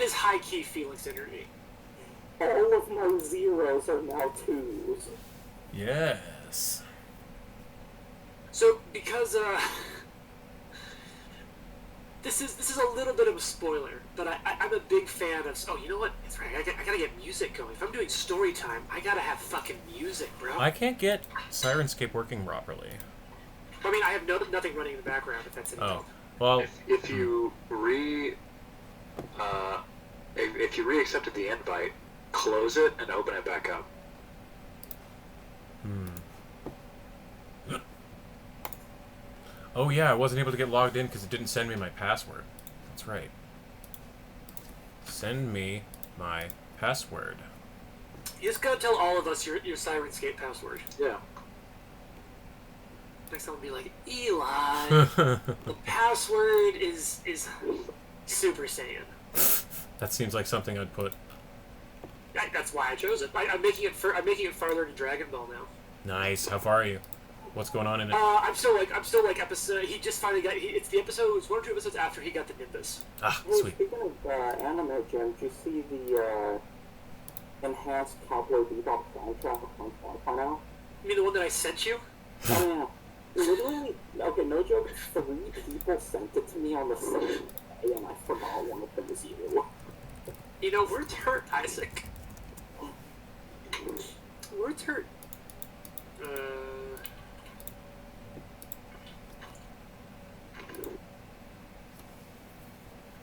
is high-key Felix energy. All of my zeros are now 2s. Yes. So, because, this is a little bit of a spoiler, but I'm a big fan of... Oh, you know what? That's right, I gotta get music going. If I'm doing story time, I gotta have fucking music, bro. I can't get Sirenscape working properly. I mean, I have nothing running in the background, if that's any help. Well... If you re-accepted the invite, close it and open it back up. Oh yeah, I wasn't able to get logged in because it didn't send me my password. That's right. Send me my password. You just gotta tell all of us your Sirenscape password. Yeah. Next time I'll be like, Eli, the password is Super Saiyan. That seems like something I'd put. That's why I chose it. I'm making it farther to Dragon Ball now. Nice. How far are you? What's going on in it? I'm still like episode. He just finally got. It's the episode. It's 1 or 2 episodes after he got the Nimbus. Ah, Well, sweet. speaking of anime, Jim, did you see the enhanced Cowboy Bebop soundtrack on Spotify now? You mean the one that I sent you? Oh, yeah. Literally, okay, no joke, 3 people sent it to me on the same day, and I forgot one of them was you. You know, words hurt, Isaac. Words hurt.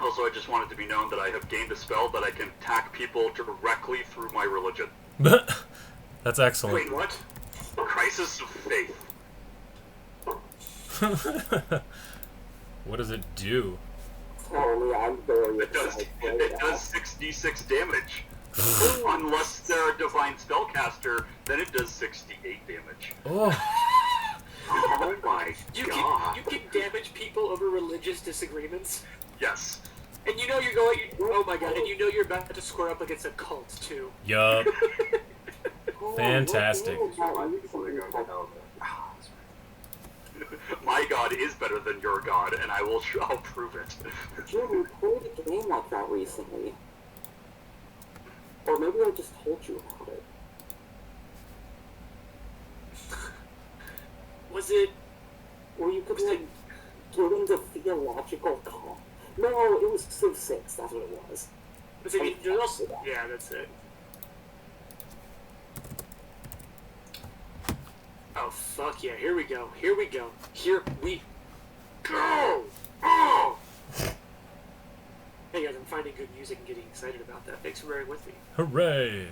Also, I just want it to be known that I have gained a spell that I can attack people directly through my religion. That's excellent. Wait, what? Crisis of Faith. What does it do? Tell me, I'm very It does excited. it does 6d6 damage. Unless they're a divine spellcaster, then it does 68 damage. Oh, Oh my You god. can damage people over religious disagreements, Yes. and you know you're going. Oh my god! And you know you're about to square up against a cult too. yup. Oh, Fantastic. what game is that? My god is better than your god, and I'll prove it. Jim, we played a game like that recently. Or maybe I just told you about it. Was it? Where you could, like, get into theological No, it was Civ 6, that's what it was. Was it? There's also, yeah, that's it. Oh fuck yeah! Here we go. Here we go. Here we go. Oh! Hey guys, I'm finding good music and getting excited about that. Thanks for bearing with me. Hooray.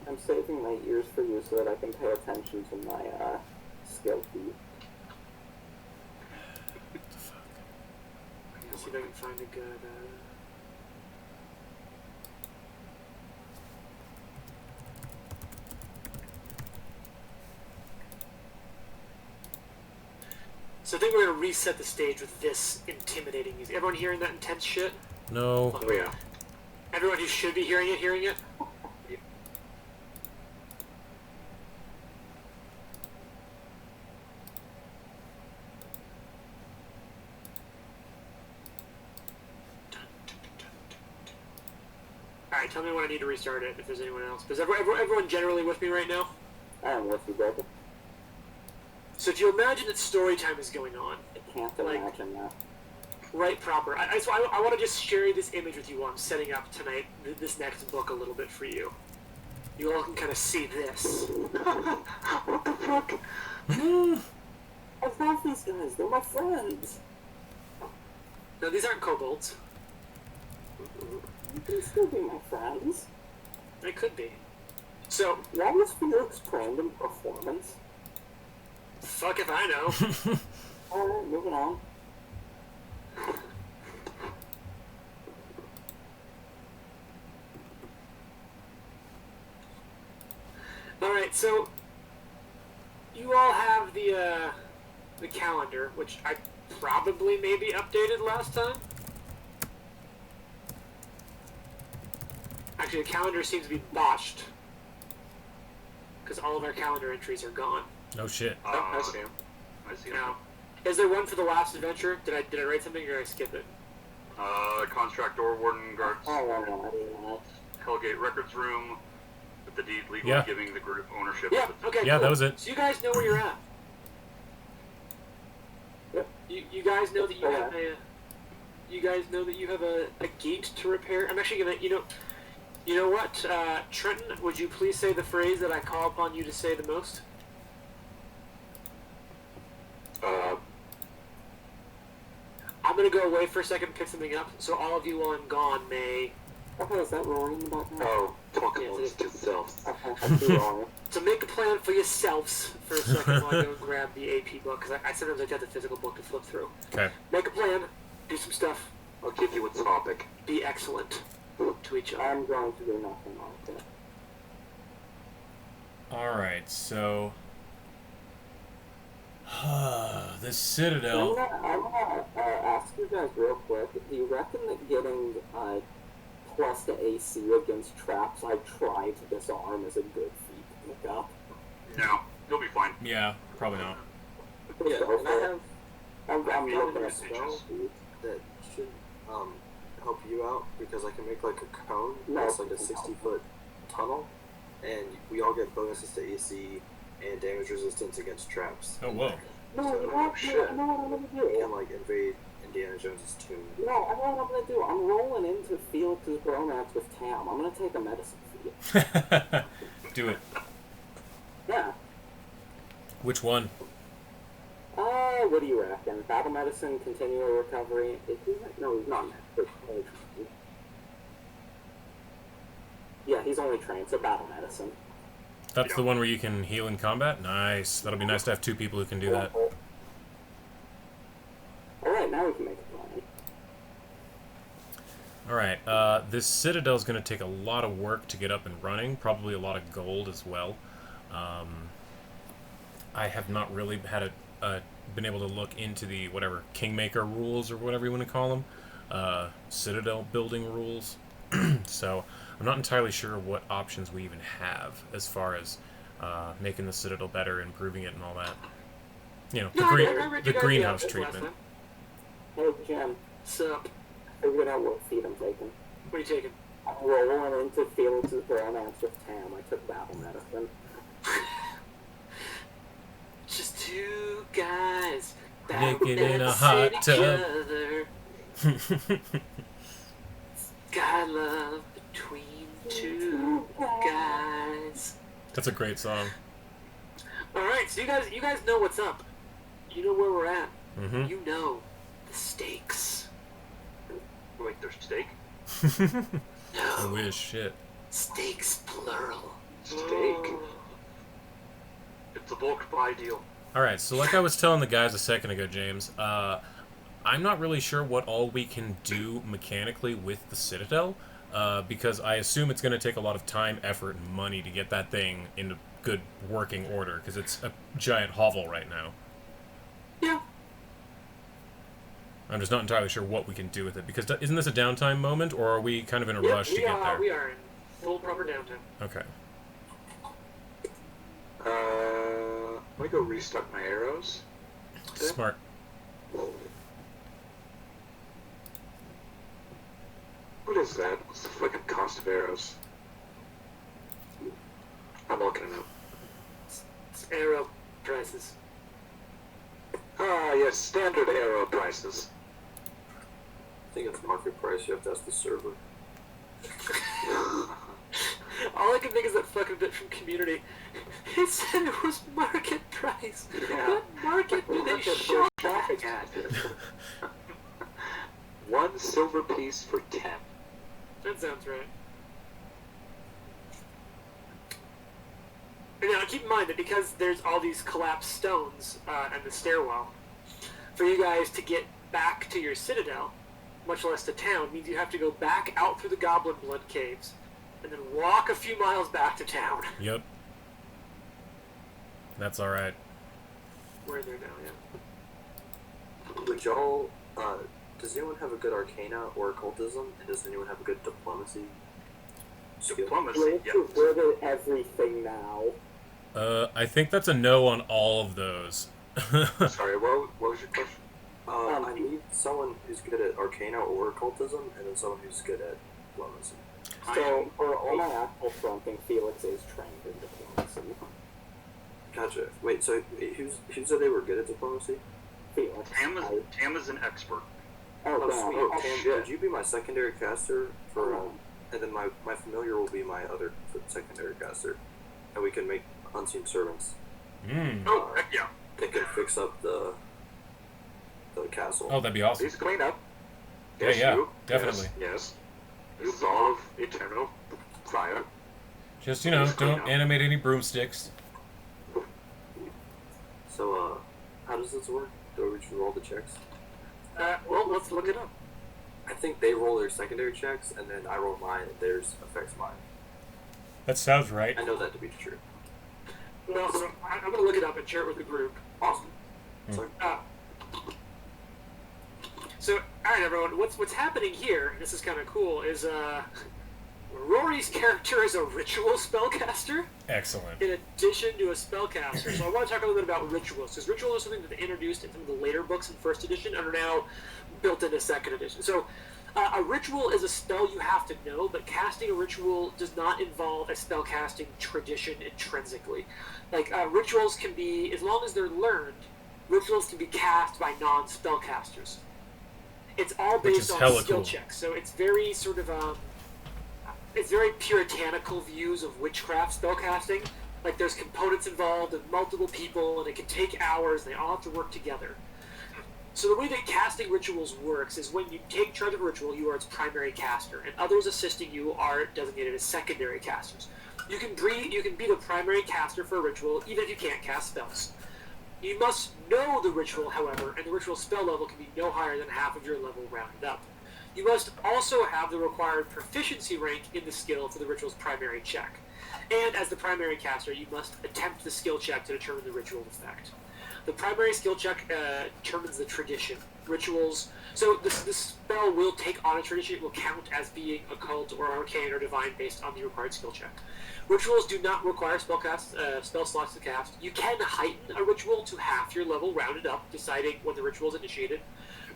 I'm saving my ears for you so that I can pay attention to my, skill feed. Let's see if I can find a good. So I think we're gonna reset the stage with this intimidating music. Everyone hearing that intense shit? No. Oh yeah. Everyone who should be hearing it, hearing it? Alright, tell me when I need to restart it, if there's anyone else. Is everyone generally with me right now? I am with you, brother. So if you imagine that story time is going on, I can't Like- imagine that. right proper. I want to just share this image with you while I'm setting up tonight, this next book a little bit for you. You all can kind of see this. What the fuck? I love these guys, they're my friends. No, these aren't kobolds. You can still be my friends. They could be. So, What was Felix Brandon performance? fuck if I know. Alright, moving on. Alright, so you all have the calendar, which I probably maybe updated last time. Actually, the calendar seems to be botched because all of our calendar entries are gone. No shit. Oh, I see. I see. Now, is there one for the last adventure? Did I write something or did I skip it? Contract Door Warden guards Oh, I didn't know. Hellgate Records Room with the deed legally Yeah. giving the group ownership. Yeah. of the Okay. Yeah, cool. that was it. So you guys know where you're at. Yep. You guys know that you have a. You guys know that you have a gate to repair. I'm actually gonna. You know what, Trenton? Would you please say the phrase that I call upon you to say the most? I'm gonna go away for a second and pick something up. So all of you, while I'm gone, may. Okay, is that rolling in the background? Oh, talk Yes, amongst yourselves. Okay, I see rolling. So make a plan for yourselves for a second while I go and grab the AP book, because I sometimes like to have the physical book to flip through. Okay. Make a plan, do some stuff, I'll give you a topic. be excellent to each other. I'm going to do nothing like that. Alright, so... the I'm Citadel... gonna ask you guys real quick. Do you reckon that getting plus the AC against traps I try to disarm is a good feat to pick up? No, you'll be fine. Yeah, probably not. Yeah, Go and for I it. have I'm feel looking the at spell speed. that should help you out because I can make like a cone No. that's like a 60-foot tunnel, and we all get bonuses to AC and damage resistance against traps. Oh, whoa. No, you know what? Shit. I know what I'm gonna do. And like invade Indiana Jones's tomb. No, I know what I'm gonna do. I'm rolling into Felix's romance with Tam. I'm gonna take a medicine feat. Do it. Yeah. Which one? What do you reckon? Battle medicine, continual recovery. Is he? No, he's not. He's only trained. Yeah, he's only trained, so battle medicine. That's the one where you can heal in combat? Nice. That'll be nice to have two people who can do that. Alright, now we can make a plan. Alright, this Citadel's going to take a lot of work to get up and running, probably a lot of gold as well. I have not really had been able to look into the, whatever, Kingmaker rules, or whatever you want to call them. Citadel building rules. So, I'm not entirely sure what options we even have as far as making the Citadel better, improving it, and all that. You know, the greenhouse treatment. Hey, Jim, Sup? I figured out what feat I'm taking. What are you taking? I'm rolling into Felix's romance with Tam. I took battle medicine. Just two guys Naked in a balancing hot each tub. other. Got love between two guys. That's a great song. All right, so you guys know what's up. You know where we're at. Mm-hmm. You know the stakes. Wait, there's steak? I No, wish, shit. stakes plural. Steak? It's a bulk buy deal. Alright, so like I was telling the guys a second ago, James, I'm not really sure what all we can do mechanically with the Citadel, because I assume it's going to take a lot of time, effort, and money to get that thing into good working order, because it's a giant hovel right now. Yeah. I'm just not entirely sure what we can do with it, because isn't this a downtime moment, or are we kind of in a rush to get there? We are in full proper downtime. Okay. Let me go restock my arrows. Smart. What is that? What's the fucking cost of arrows? I'm looking it up. It's arrow prices. Ah, yes, standard arrow prices. I think it's market price. You have to ask the server. All I can think is that fucking bit from Community. It said it was market price. Yeah. What market do they shop at? 1 silver piece for 10. That sounds right. And now keep in mind that because there's all these collapsed stones and the stairwell, for you guys to get back to your citadel, much less to town, means you have to go back out through the Goblin Blood Caves and then walk a few miles back to town. Yep. That's alright. We're in there now, yeah. Would y'all, does anyone have a good arcana or occultism? And does anyone have a good diplomacy skill? Diplomacy, Let's yeah. get rid of everything now. I think that's a no on all of those. Sorry, what was your question? I need someone who's good at Arcana or Occultism, and then someone who's good at Diplomacy. So, for all my actual fronting, Felix is trained in diplomacy. Gotcha. Wait, so who said they were good at Diplomacy? Felix. Tam is an expert. Oh, Oh, damn. sweet. Oh, Tam, shit. would you be my secondary caster for, and then my familiar will be my other secondary caster, and we can make unseen servants Oh, heck yeah. that can fix up the castle. Oh, that'd be awesome. Please clean up. Yeah, yeah, definitely. Yes. This is all of eternal fire. Just, don't animate any broomsticks. So, how does this work? Do we just roll the checks? Well, let's look it up. I think they roll their secondary checks, and then I roll mine, and theirs affects mine. That sounds right. I know that to be true. Well, so I'm going to look it up and share it with the group. Awesome. Uh, so, all right, everyone. What's happening here? This is kind of cool. Is Rory's character is a ritual spellcaster Excellent. in addition to a spellcaster. So I want to talk a little bit about rituals, because rituals are something that they introduced in some of the later books in first edition and are now built into second edition. So a ritual is a spell you have to know, but casting a ritual does not involve a spellcasting tradition intrinsically. Like rituals can be, as long as they're learned, rituals can be cast by non-spellcasters. It's all Which is based on hella skill cool. checks, so it's very sort of it's very puritanical views of witchcraft spellcasting. Like there's components involved and multiple people, and it can take hours, and they all have to work together. So the way that casting rituals works is when you take charge of a ritual, you are its primary caster, and others assisting you are designated as secondary casters. You can be the primary caster for a ritual, even if you can't cast spells. You must know the ritual, however, and the ritual spell level can be no higher than half of your level rounded up. You must also have the required proficiency rank in the skill for the ritual's primary check. And as the primary caster, you must attempt the skill check to determine the ritual effect. The primary skill check determines the tradition. Rituals. So the spell will take on a tradition. It will count as being occult or arcane or divine based on the required skill check. Rituals do not require spell slots to cast. You can heighten a ritual to half your level rounded up, deciding when the ritual is initiated.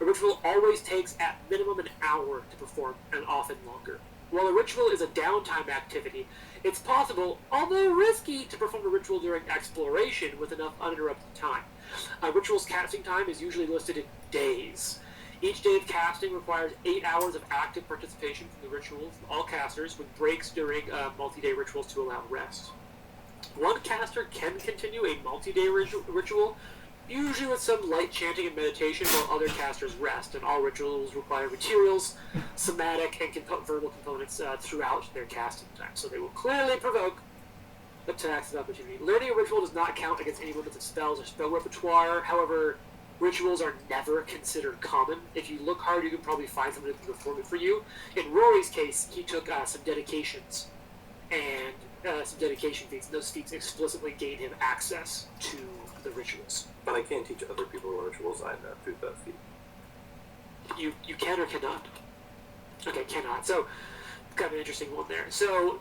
A ritual always takes at minimum an hour to perform, and often longer. While a ritual is a downtime activity, it's possible, although risky, to perform a ritual during exploration with enough uninterrupted time. A ritual's casting time is usually listed in days. Each day of casting requires 8 hours of active participation from the ritual from all casters, with breaks during multi-day rituals to allow rest. One caster can continue a multi-day ritual, usually with some light chanting and meditation, while other casters rest, and all rituals require materials, somatic, and verbal components throughout their casting time, so they will clearly provoke attacks of opportunity. Learning a ritual does not count against any limits of spells or spell repertoire. However, rituals are never considered common. If you look hard, you can probably find someone who can perform it for you. In Rory's case, he took some dedications and some dedication feats, and those feats explicitly gain him access to the rituals. But I can't teach other people rituals. I have proof that feat. You can or cannot? Okay, cannot. So, kind of an interesting one there. So,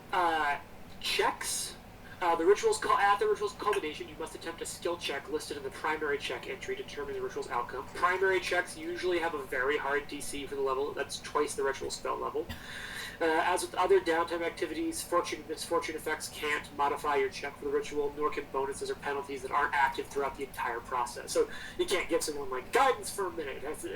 checks. At the ritual's culmination, you must attempt a skill check listed in the primary check entry to determine the ritual's outcome. Primary checks usually have a very hard DC for the level. That's twice the ritual spell level. As with other downtime activities, fortune and misfortune effects can't modify your check for the ritual, nor can bonuses or penalties that aren't active throughout the entire process. So you can't give someone like guidance for a minute. It has to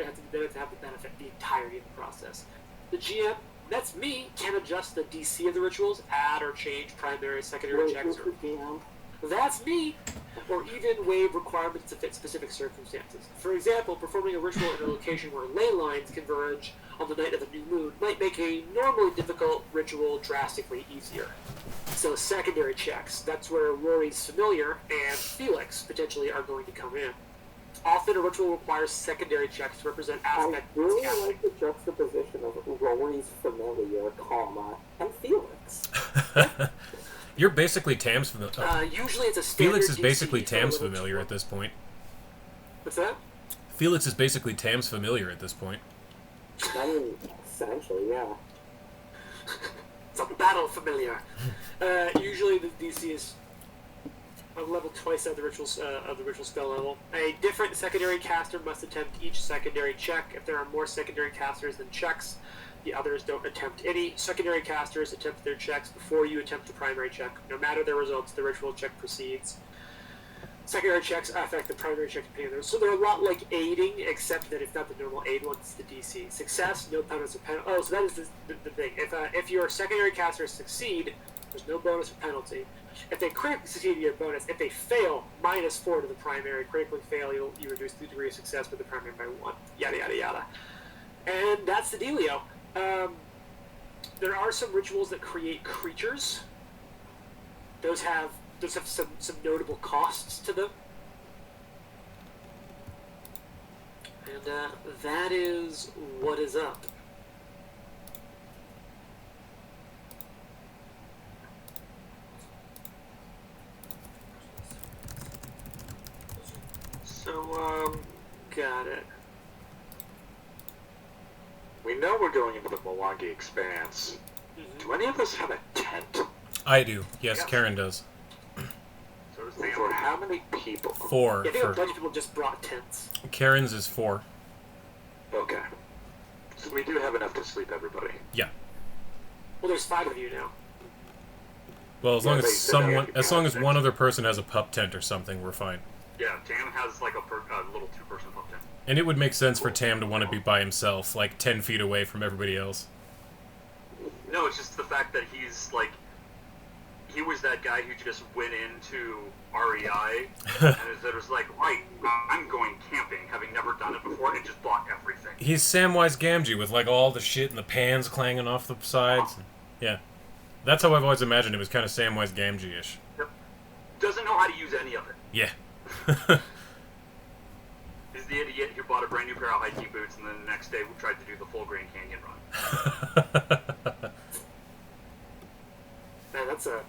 have the benefit the entirety of the process. The GM, that's me, can adjust the DC of the rituals, add or change primary, secondary checks. That's me, or even waive requirements to fit specific circumstances. For example, performing a ritual in a location where ley lines converge on the night of a new moon might make a normally difficult ritual drastically easier. So secondary checks, that's where Rory's familiar and Felix potentially are going to come in. Often a ritual requires secondary checks to represent aspects I really like the juxtaposition of Rory's familiar, and Felix. You're basically Tam's familiar. Usually it's a standard Felix is DC basically for a Tam's level familiar 2. at this point. What's that? Felix is basically Tam's familiar at this point. I mean, essentially, yeah. It's a battle familiar. Usually the DC is On level twice of the ritual spell level. A different secondary caster must attempt each secondary check. If there are more secondary casters than checks, the others don't attempt any. Secondary casters attempt their checks before you attempt the primary check. No matter their results, the ritual check proceeds. Secondary checks affect the primary check depending on those. So they're a lot like aiding, except that it's not the normal aid one, it's the DC. Success, no penalties or penalty. Oh, so that is the thing. If your secondary casters succeed, there's no bonus or penalty. If they critically succeed, you get a bonus. If they fail, -4 to the primary. Critically fail, you reduce the degree of success with the primary by 1. Yada, yada, yada. And that's the dealio. There are some rituals that create creatures. Those have some notable costs to them. And that is what is up. So, got it. We know we're going into the Mwangi Expanse. Do any of us have a tent? I do. Yes, Yes. Karen does. So does For how many people? 4 Yeah, I think a for bunch of people just brought tents. Karen's is 4. Okay. So we do have enough to sleep everybody. Yeah. Well, there's 5 of you now. Well, as Yeah, long they as said they had as long as capacity. one other person has a pup tent or something, we're fine. Yeah, Tam has like a little 2-person pup tent. And it would make sense for Tam to want to be by himself, like 10 feet away from everybody else. No, it's just the fact that he's like, he was that guy who just went into REI and it was like, right, I'm going camping, having never done it before, and just bought everything. He's Samwise Gamgee with like all the shit and the pans clanging off the sides. Yeah. That's how I've always imagined it was kind of Samwise Gamgee-ish. Doesn't know how to use any of it. Yeah. He's the idiot who bought a brand new pair of hiking boots and then the next day we tried to do the full Grand Canyon run. Man, that's a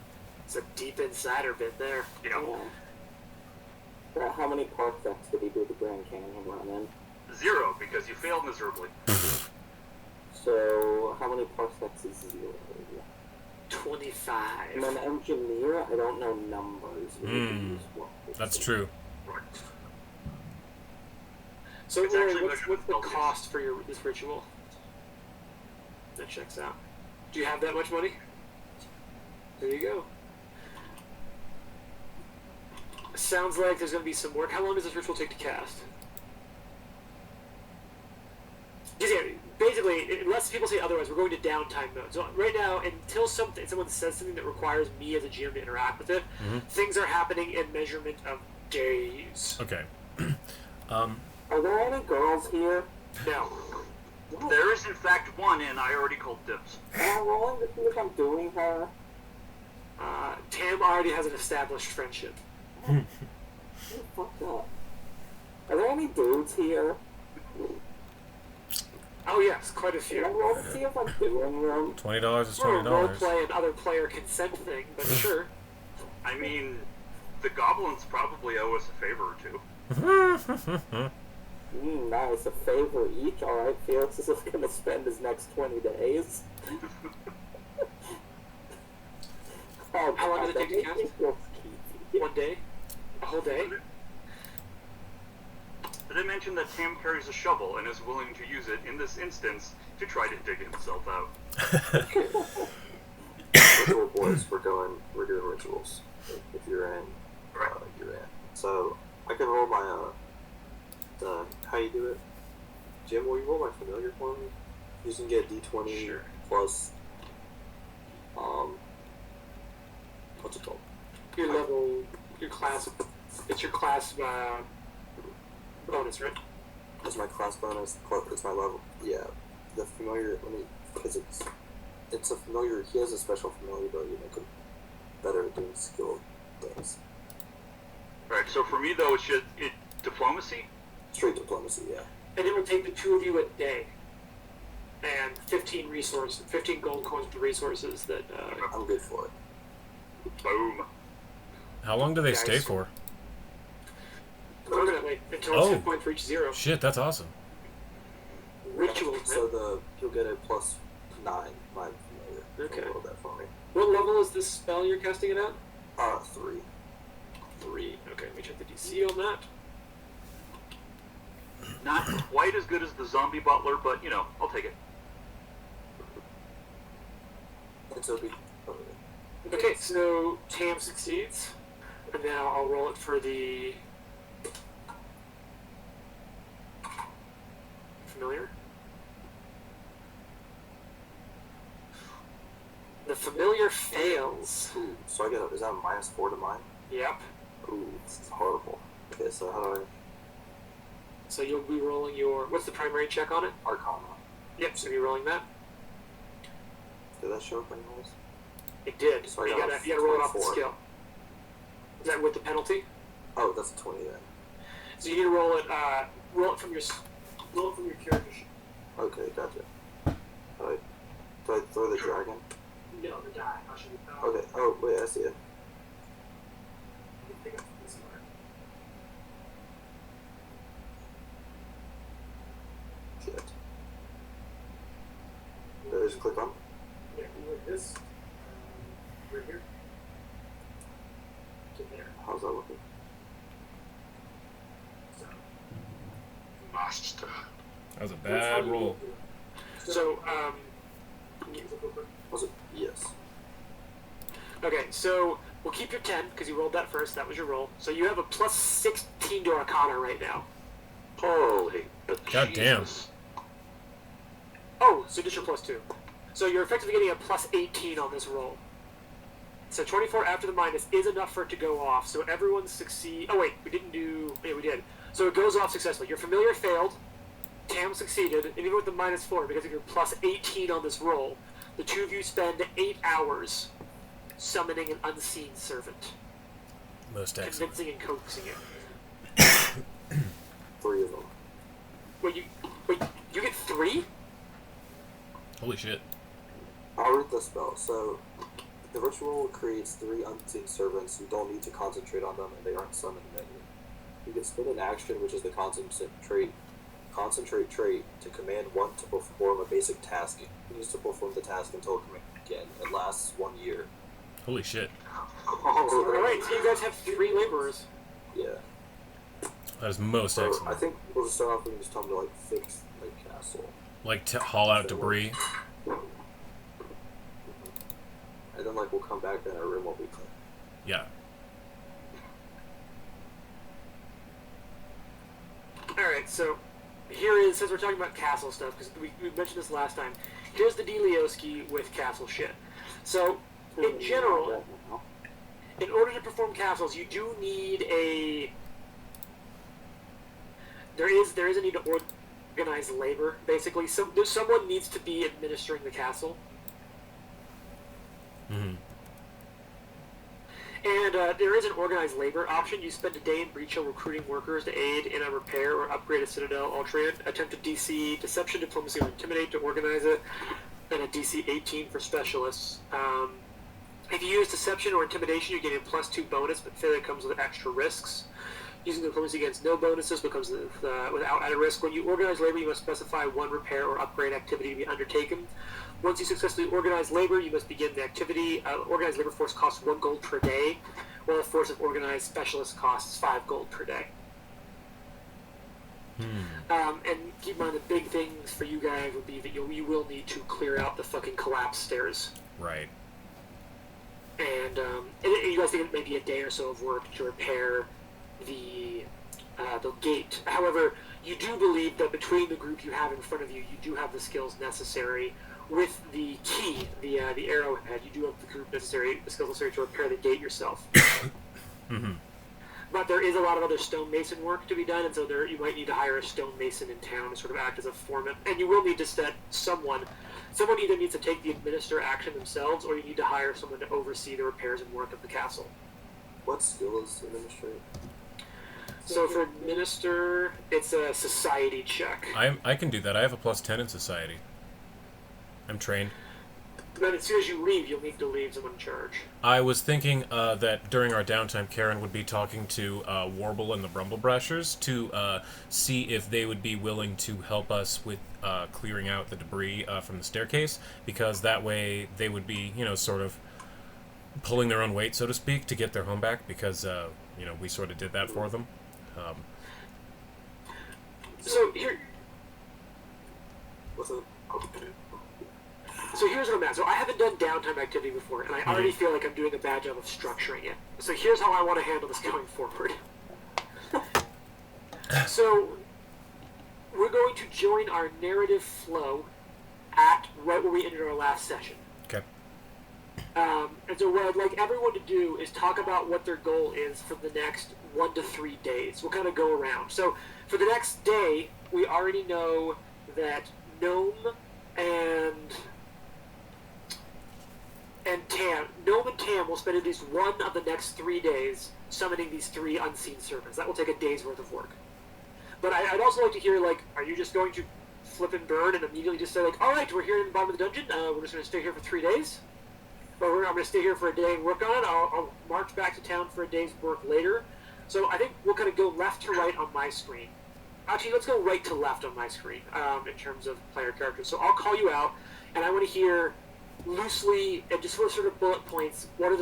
deep insider bit there. You know, How many parsecs did he do the Grand Canyon run in? 0 because you failed miserably. So, how many parsecs is 0? 25. I'm an engineer, I don't know numbers. We need to use what? That's true. Right. So, It's Rory, actually what's measured the with cost for this ritual? That checks out. Do you have that much money? There you go. Sounds like there's going to be some work. How long does this ritual take to cast? Yeah, basically, unless people say otherwise, we're going to downtime mode. So right now, until someone says something that requires me as a GM to interact with it, things are happening in measurement of days. Okay. Are there any girls here? No. There is in fact one, and I already called dibs. Am I rolling to see if I'm doing her? Tam already has an established friendship. You fucked up. Are there any dudes here? Oh yes, quite a Can I few. roll to see if I'm doing them? $20 is Or a $20. roleplay and other player consent thing, but sure. I mean, the goblins probably owe us a favor or two. Nice, a favor each. Alright, Felix is just gonna spend his next 20 days. Oh, How long does it God, take to that cast? makes me feel skeevy. 1 day? A whole day? Did I mention that Tam carries a shovel and is willing to use it in this instance to try to dig himself out? Ritual boys, we're doing rituals. If you're in, Right. you're in. So I can roll my how you do it? Jim, will you roll my familiar for me? You can get D20 Sure. plus what's it called? Your level, your class, it's your class bonus, right? It's my class bonus. It's my level. Yeah, the familiar. Let me, because it's a familiar. He has a special familiar ability to make him better at doing skill things. Alright, so for me though, it's just diplomacy. Straight diplomacy. Yeah. And it will take the 2 of you a day. And 15 gold coins for resources that, I'm good for it. Boom. How long do they Guys. stay for? permanently, until it's Oh. hit point reach 0. Shit, that's awesome. Rituals, So he'll get a +9. My familiar. Okay. Roll that for me. What level is this spell you're casting it at? 3. 3. Okay, let me check the DC on that. Not quite as good as the zombie butler, but you know, I'll take it. And so it'll be. Okay, so Tam succeeds. And now I'll roll it for the familiar. The familiar fails. Ooh, so I get is that a -4 to mine? Yep. Ooh, this is horrible. Okay, so how do So you'll be rolling your... What's the primary check on it? I Arcana? Yep, so you're rolling that. Did that show up anyways? It did. So I you got gotta roll it off the 24. skill. Is that with the penalty? Oh, that's a 20 then. So you need to roll it from your character sheet. Okay, gotcha. Alright. Do I throw the dragon? No, the die. I'll show you. Okay, oh, wait, I see it. Pick up this one. Shit. Did I just click on? Yeah, you like this. Right here. To there. How's that looking? So, Master. That was a bad roll. So, can you look real quick? Was it? Yes. Okay, so we'll keep your 10 because you rolled that first. That was your roll. So you have a plus 16 to Arcana right now. Holy God damn. Jesus. Oh, so just your plus 2. So you're effectively getting a plus 18 on this roll. So 24 after the minus is enough for it to go off. So everyone succeed. Oh wait, we didn't do. Yeah, we did. So it goes off successfully. Your familiar failed. Tam succeeded, and even with the -4, because of your plus 18 on this roll, the two of you spend 8 hours summoning an unseen servant, Most excellent. convincing and coaxing it. 3 of them. Wait, you get 3? Holy shit. I'll read the spell. So, the ritual creates 3 unseen servants. You don't need to concentrate on them, and they aren't summoned manually. You can spend an action, which is the concentrate trait, to command one to perform a basic task. You use to perform the task until command again. It lasts 1 year. Holy shit. Alright, so you guys have 3 laborers. Yeah. That is most So I excellent. think we'll just start off and just tell them to like fix the castle, Like to haul out debris. and then like we'll come back and our room will be clean. Yeah. Alright, so here is, since we're talking about castle stuff, because we mentioned this last time, here's the Delioski with castle shit. So, in general, in order to perform castles, you do need a... There is a need to organize labor, basically. Someone needs to be administering the castle. Mm-hmm. And there is an organized labor option. You spend a day in Breach Hill recruiting workers to aid in a repair or upgrade a citadel. Attempt to DC deception, diplomacy, or intimidate to organize it, and a DC 18 for specialists. If you use deception or intimidation, you get a +2 bonus, but failure comes with extra risks. Using diplomacy against no bonuses becomes without added risk. When you organize labor, you must specify 1 repair or upgrade activity to be undertaken. Once you successfully organize labor, you must begin the activity. Organized labor force costs 1 gold per day, while a force of organized specialists costs 5 gold per day. And keep in mind, the big things for you guys would be that you will need to clear out the fucking collapsed stairs. Right. And you guys think it may be a day or so of work to repair the gate. However, you do believe that between the group you have in front of you, you do have the skills necessary. With the key, the arrowhead, you do have the skills necessary to repair the gate yourself. Mm-hmm. But there is a lot of other stonemason work to be done, and so you might need to hire a stonemason in town to sort of act as a foreman. And you will need to set someone either needs to take the administer action themselves, or you need to hire someone to oversee the repairs and work of the castle. What skill is administrate? So for administer, it's a society check. I can do that. I have a +10 in society. I'm trained. But as soon as you leave, you'll need to leave someone in charge. I was thinking that during our downtime, Karen would be talking to Warble and the Brumblebrashers to see if they would be willing to help us with clearing out the debris from the staircase, because that way they would be, sort of pulling their own weight, so to speak, to get their home back because we sort of did that for them. So here, What's it? so here's what I'm at. So I haven't done downtime activity before, and I already feel like I'm doing a bad job of structuring it. So here's how I want to handle this going forward. So we're going to join our narrative flow at right where we ended our last session. Okay. And so what I'd like everyone to do is talk about what their goal is for the next 1 to 3 days. We'll kind of go around. So for the next day, we already know that Gnome and Tam will spend at least one of the next 3 days summoning these 3 unseen servants. That will take a day's worth of work. But I'd also like to hear, like, are you just going to flip and burn and immediately just say, like, all right, we're here in the bottom of the dungeon. We're just going to stay here for 3 days. Or I'm going to stay here for a day and work on it. I'll march back to town for a day's work later. So I think we'll kind of go left to right on my screen. Actually, let's go right to left on my screen in terms of player characters. So I'll call you out, and I want to hear loosely and just sort of bullet points. What are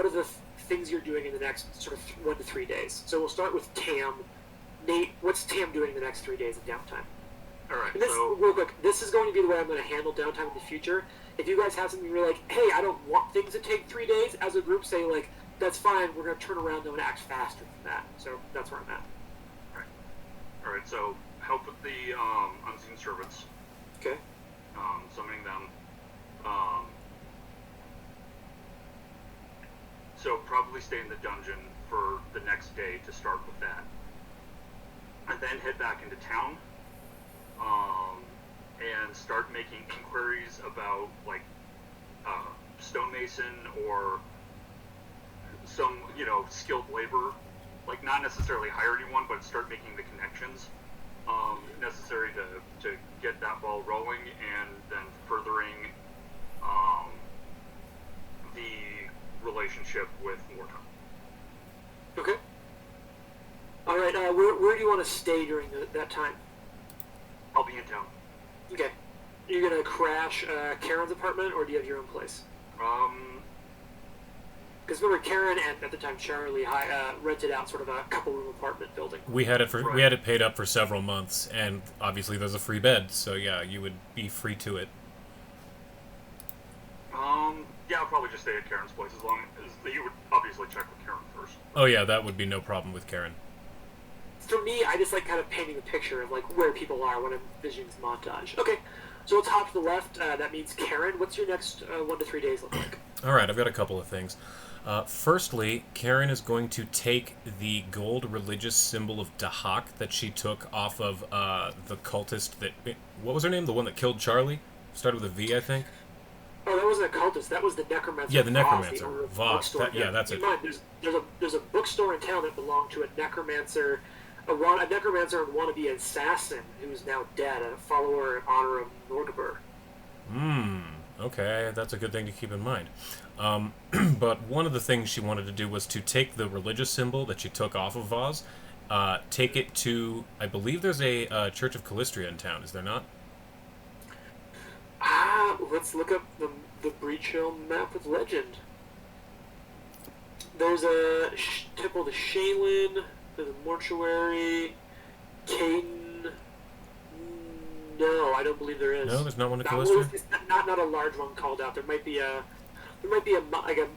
the things you're doing in the next sort of 1 to 3 days? So we'll start with Tam. Nate, what's Tam doing in the next 3 days of downtime? All right. And this, So real quick, this is going to be the way I'm going to handle downtime in the future. If you guys have something you're like, hey, I don't want things to take 3 days, as a group say, like, that's fine, we're going to turn around though and act faster than that. So that's where I'm at. all right. So help with the unseen servants. Okay. Summoning them. So probably stay in the dungeon for the next day to start with that. And then head back into town. And start making inquiries about, like, stonemason or some, skilled labor. Like, not necessarily hire anyone, but start making the connections necessary to get that ball rolling, and then furthering the relationship with Morton. Okay. All right. Where do you want to stay during that time? I'll be in town. Okay. You're gonna crash Karen's apartment, or do you have your own place? Because remember, Karen and at the time Charlie rented out sort of a couple-room apartment building. We had it paid up for several months, and obviously there's a free bed, so yeah, you would be free to it. Yeah, I'll probably just stay at Karen's place as long as you would obviously check with Karen first. Oh yeah, that would be no problem with Karen. For me, I just like kind of painting a picture of like where people are when I'm visioning this montage. Okay, so let's hop to the left. That means Karen. What's your next 1 to 3 days look like? All right, I've got a couple of things. Firstly, Karen is going to take the gold religious symbol of Dahak that she took off of the cultist that... What was her name? The one that killed Charlie? Started with a V, I think? Oh, that wasn't a cultist. That was the necromancer. Yeah, the Voss, necromancer. owner of the Voss. bookstore. That's Keep it. in mind, there's a bookstore in town that belonged to a necromancer, a necromancer and wannabe assassin who's now dead, a follower in honor of Norgabur. Okay, that's a good thing to keep in mind. But one of the things she wanted to do was to take the religious symbol that she took off of Voss, take it to... I believe there's a Church of Callistria in town, is there not? Let's look up the Breach Hill map with legend. There's a temple to Shaylin, there's a mortuary, Caden. No, I don't believe there is. No, there's not one to Callistria? It's not a large one called out. There might be a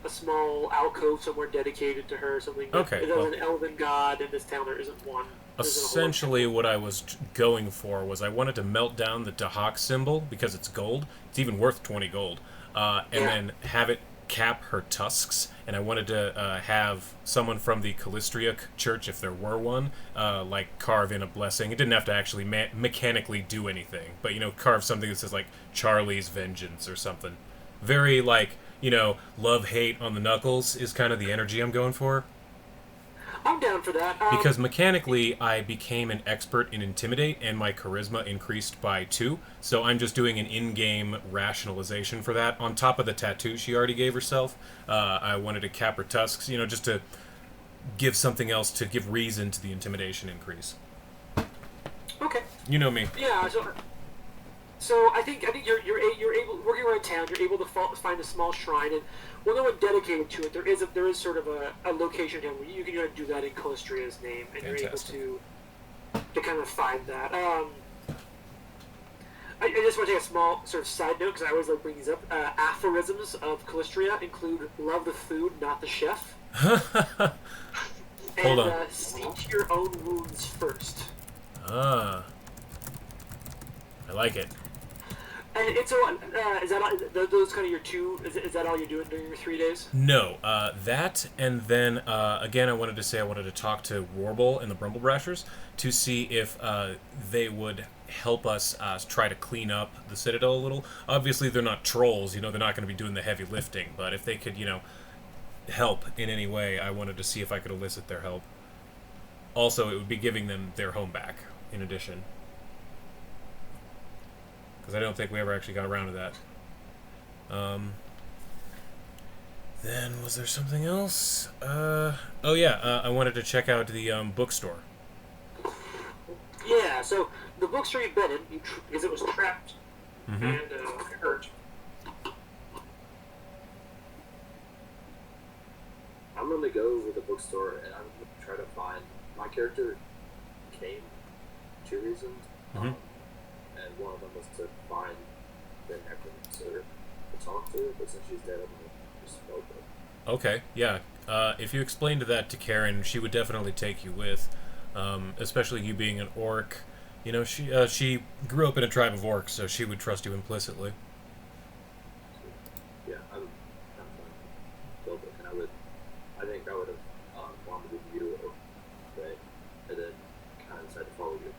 small alcove somewhere dedicated to her or something. Okay, There's well, an elven god in this town. There isn't one. essentially what I was going for was I wanted to melt down the Dahak symbol because it's gold. It's even worth 20 gold. And then have it cap her tusks. And I wanted to have someone from the Callistria church, if there were one, like carve in a blessing. It didn't have to actually mechanically do anything, but, carve something that says, like, Charlie's Vengeance or something. Very, like, love-hate on the knuckles is kind of the energy I'm going for. I'm down for that. Because mechanically, I became an expert in Intimidate, and my charisma increased by 2, so I'm just doing an in-game rationalization for that. On top of the tattoo she already gave herself, I wanted to cap her tusks, just to give something else to give reason to the intimidation increase. Okay. You know me. Yeah, So I think you're able, working around town. You're able to find a small shrine, and well, no one dedicated to it. There is sort of a location down where you can do that in Callistria's name, and Fantastic. you're able to kind of find that. I just want to take a small sort of side note because I always like bring these up. Aphorisms of Callistria include "Love the food, not the chef," Hold and on. "See to your own wounds first." Ah. I like it. And it's so is that all, those kind of your two? Is that all you're doing during your 3 days? No, that, and then, again, I wanted to talk to Warble and the Brumblebrashers to see if they would help us try to clean up the Citadel a little. Obviously, they're not trolls, they're not going to be doing the heavy lifting, but if they could, help in any way, I wanted to see if I could elicit their help. Also, it would be giving them their home back, in addition. Because I don't think we ever actually got around to that. Then, was there something else? I wanted to check out the bookstore. Yeah. So the bookstore you've been in, because it was trapped Mm-hmm. and hurt. I'm gonna go with the bookstore and I'm gonna try to find my character came 2 reasons. Mhm. And one of them was to find the necromancer to talk to, but since she's dead, I'm gonna just spell book. Okay, yeah. If you explained that to Karen, she would definitely take you with. Especially you being an orc. She grew up in a tribe of orcs, so she would trust you implicitly. Yeah, I'm spell book, and I think I would have wanted with you right, and then kind of decided to follow you.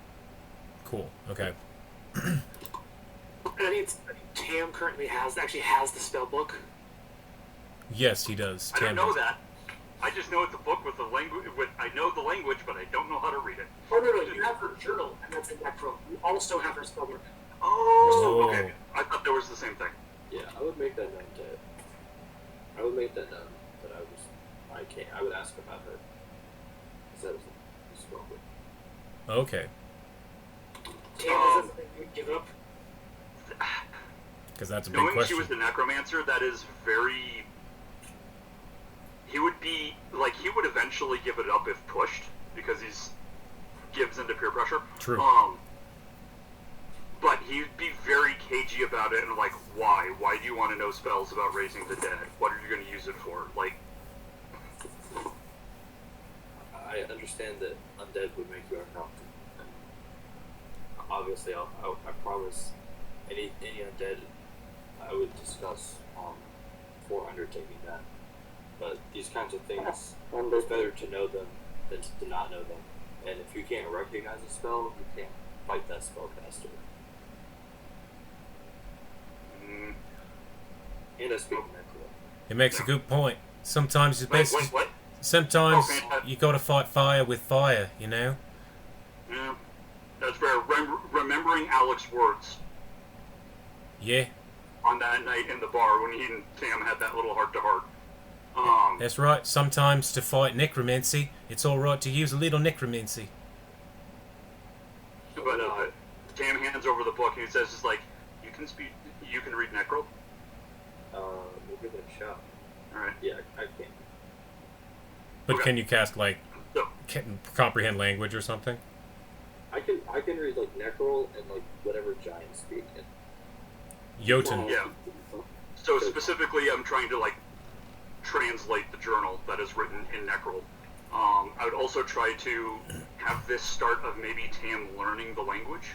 Cool. Okay. And I think Tam currently has the spell book. Yes, he does. I don't Tam know does. that. I just know it's a book with the language. I know the language, but I don't know how to read it. Oh no, you have her journal, and that's in Necro. You also have her spell book. Oh, okay. I thought there was the same thing. Yeah, I would make that known that I would ask about her. Instead of spell book. Okay. Tam, is that something you would give up? Because that's a big Knowing question. she was the necromancer, that is very. He would eventually give it up if pushed because he's gives into peer pressure. True. But he'd be very cagey about it and like, why? Why do you want to know spells about raising the dead? What are you going to use it for? Like, I understand that undead would make you uncomfortable. And obviously, I promise any undead I would discuss before undertaking that. But these kinds of things, it's better to know them than to not know them. And if you can't recognize a spell, you can't fight that spellcaster. And I speak necro. It makes a good point. Sometimes it's best. what? Sometimes Okay. you got to fight fire with fire. Yeah, that's fair. Remembering Alex's words Yeah, on that night in the bar when he and Tam had that little heart-to-heart. that's right. Sometimes to fight necromancy, it's all right to use a little necromancy. But Tam hands over the book and he says, "Just like you can read Necro." We'll give it a shot. All right. Yeah, I can. But Okay. can you cast So, comprehend language or something? I can read like necro and like whatever giants speak. And Jotun. yeah. So specifically, I'm trying to like translate the journal that is written in Necrol. I would also try to have this start of maybe Tam learning the language.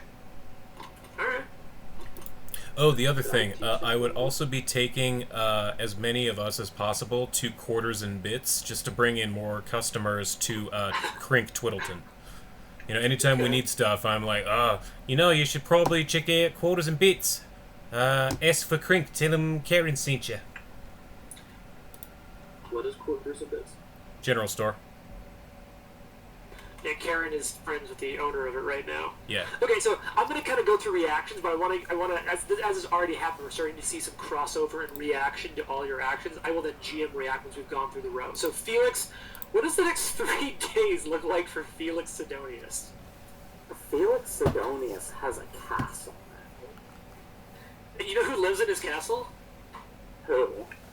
All right. Oh, the other thing, I would also be taking as many of us as possible to Quarters and Bits, just to bring in more customers to Crink Twiddleton. Anytime we need stuff, I'm like, you should probably check out Quarters and Bits. Ask for Crink, tell him Karen sent you. what is quarters of this? General store. Yeah, Karen is friends with the owner of it right now. Yeah. Okay, so I'm going to kind of go through reactions, but I want to, as has already happened, we're starting to see some crossover and reaction to all your actions. I will then GM react once we've gone through the row. So Felix, what does the next 3 days look like for Felix Sidonius? Felix Sidonius has a castle. And you know who lives in his castle? Who?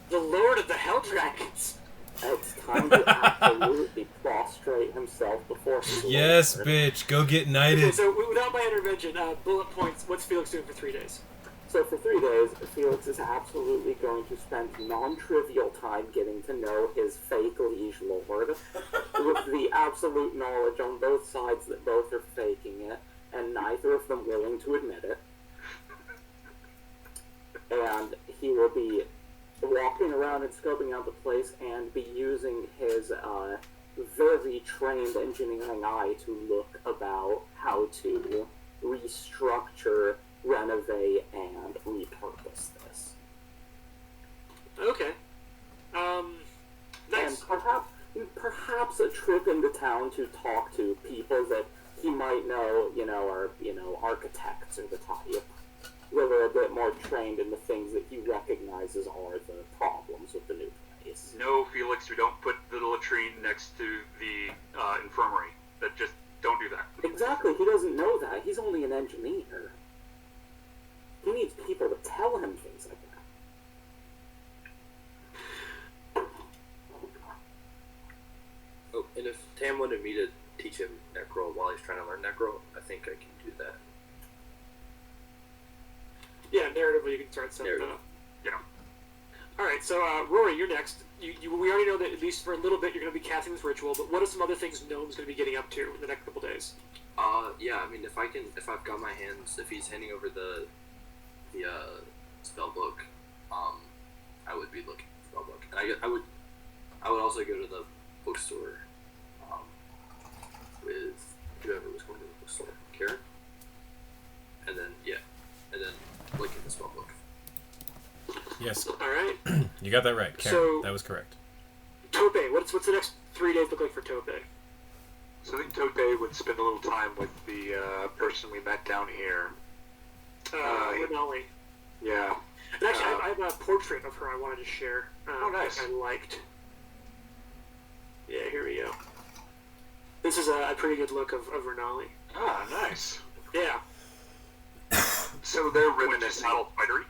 The Lord of the Hell Dragons. It's time to absolutely prostrate himself before his Yes, lord. bitch, go get Okay, knighted. so without my intervention, bullet points. What's Felix doing for 3 days? So for 3 days, Felix is absolutely going to spend non-trivial time getting to know his fake liege lord, with the absolute knowledge on both sides that both are faking it, and neither of them willing to admit it. And he will be walking around and scoping out the place and be using his very trained engineering eye to look about how to restructure, renovate, and repurpose this. Okay. Nice. And perhaps a trip into town to talk to people that he might know, are, architects or the type. That are a bit more trained in the things that he recognizes are the problems with the new place. No, Felix, we don't put the latrine next to the infirmary. Just don't do that. Exactly, he doesn't know that. He's only an engineer. He needs people to tell him things like that. Oh, and if Tam wanted me to teach him Necro while he's trying to learn Necro, I think I can do that. Yeah, narratively you can start setting that up. Yeah. Alright, so Rory, you're next. We already know that at least for a little bit you're going to be casting this ritual, but what are some other things Gnome's going to be getting up to in the next couple days? Yeah, I mean, if I've got my hands, if he's handing over the spell book, I would be looking at the spell book. And I would also go to the bookstore, with whoever was going to the bookstore, Karen, and then look at the spell book. Yes, Alright. you got that right, Karen. So- That was correct. Tope, what's the next 3 days look like for Tope? So I think Tope would spend a little time with the person we met down here. Renali. Yeah. And actually, I have a portrait of her I wanted to share. Oh, nice. That I liked. Yeah, here we go. This is a pretty good look of Renali. Ah, nice. Yeah. So they're Which is reminiscing. battle fightery.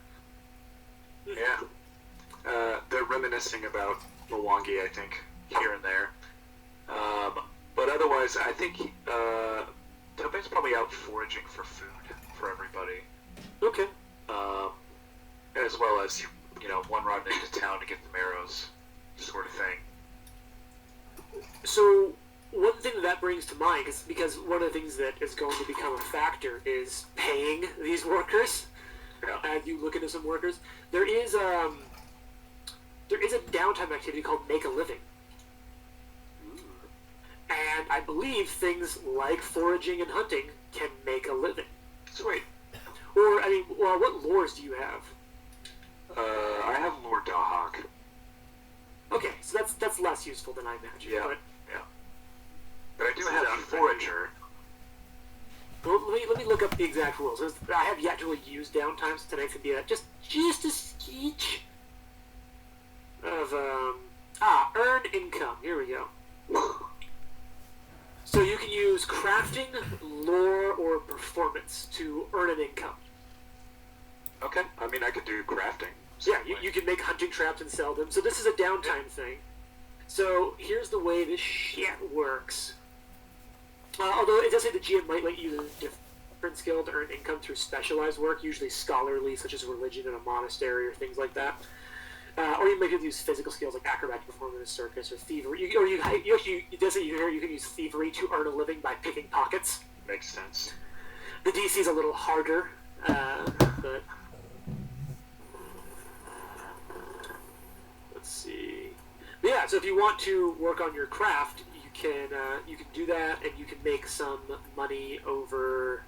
Yeah. They're reminiscing about Mwangi, I think, here and there. But otherwise, I think Tope's probably out foraging for food for everybody. Okay. As well as, one run into town to get the marrows, sort of thing. So, one thing that brings to mind is because one of the things that is going to become a factor is paying these workers. Yeah. As you look into some workers, there is a downtime activity called Make a Living, and I believe things like foraging and hunting can make a living. Sweet. Or what lores do you have? I have Lord Dahak. Okay, so that's less useful than I imagined. Yeah. But But I do have Forager. well, let me look up the exact rules. I have yet to really use downtime, so tonight's gonna be just a sketch of earn income. Here we go. So you can use crafting, lore, or performance to earn an income. Okay. I mean, I could do crafting. Yeah, you can make hunting traps and sell them. So this is a downtime thing. So here's the way this shit works. Although it does say the GM might let you use a different skill to earn income through specialized work, usually scholarly, such as religion in a monastery or things like that. Or you might be able to use physical skills like acrobatic performance in a circus or thievery. It does say you can use thievery to earn a living by picking pockets. Makes sense. The DC is a little harder, but let's see. But yeah, so if you want to work on your craft, you can do that, and you can make some money over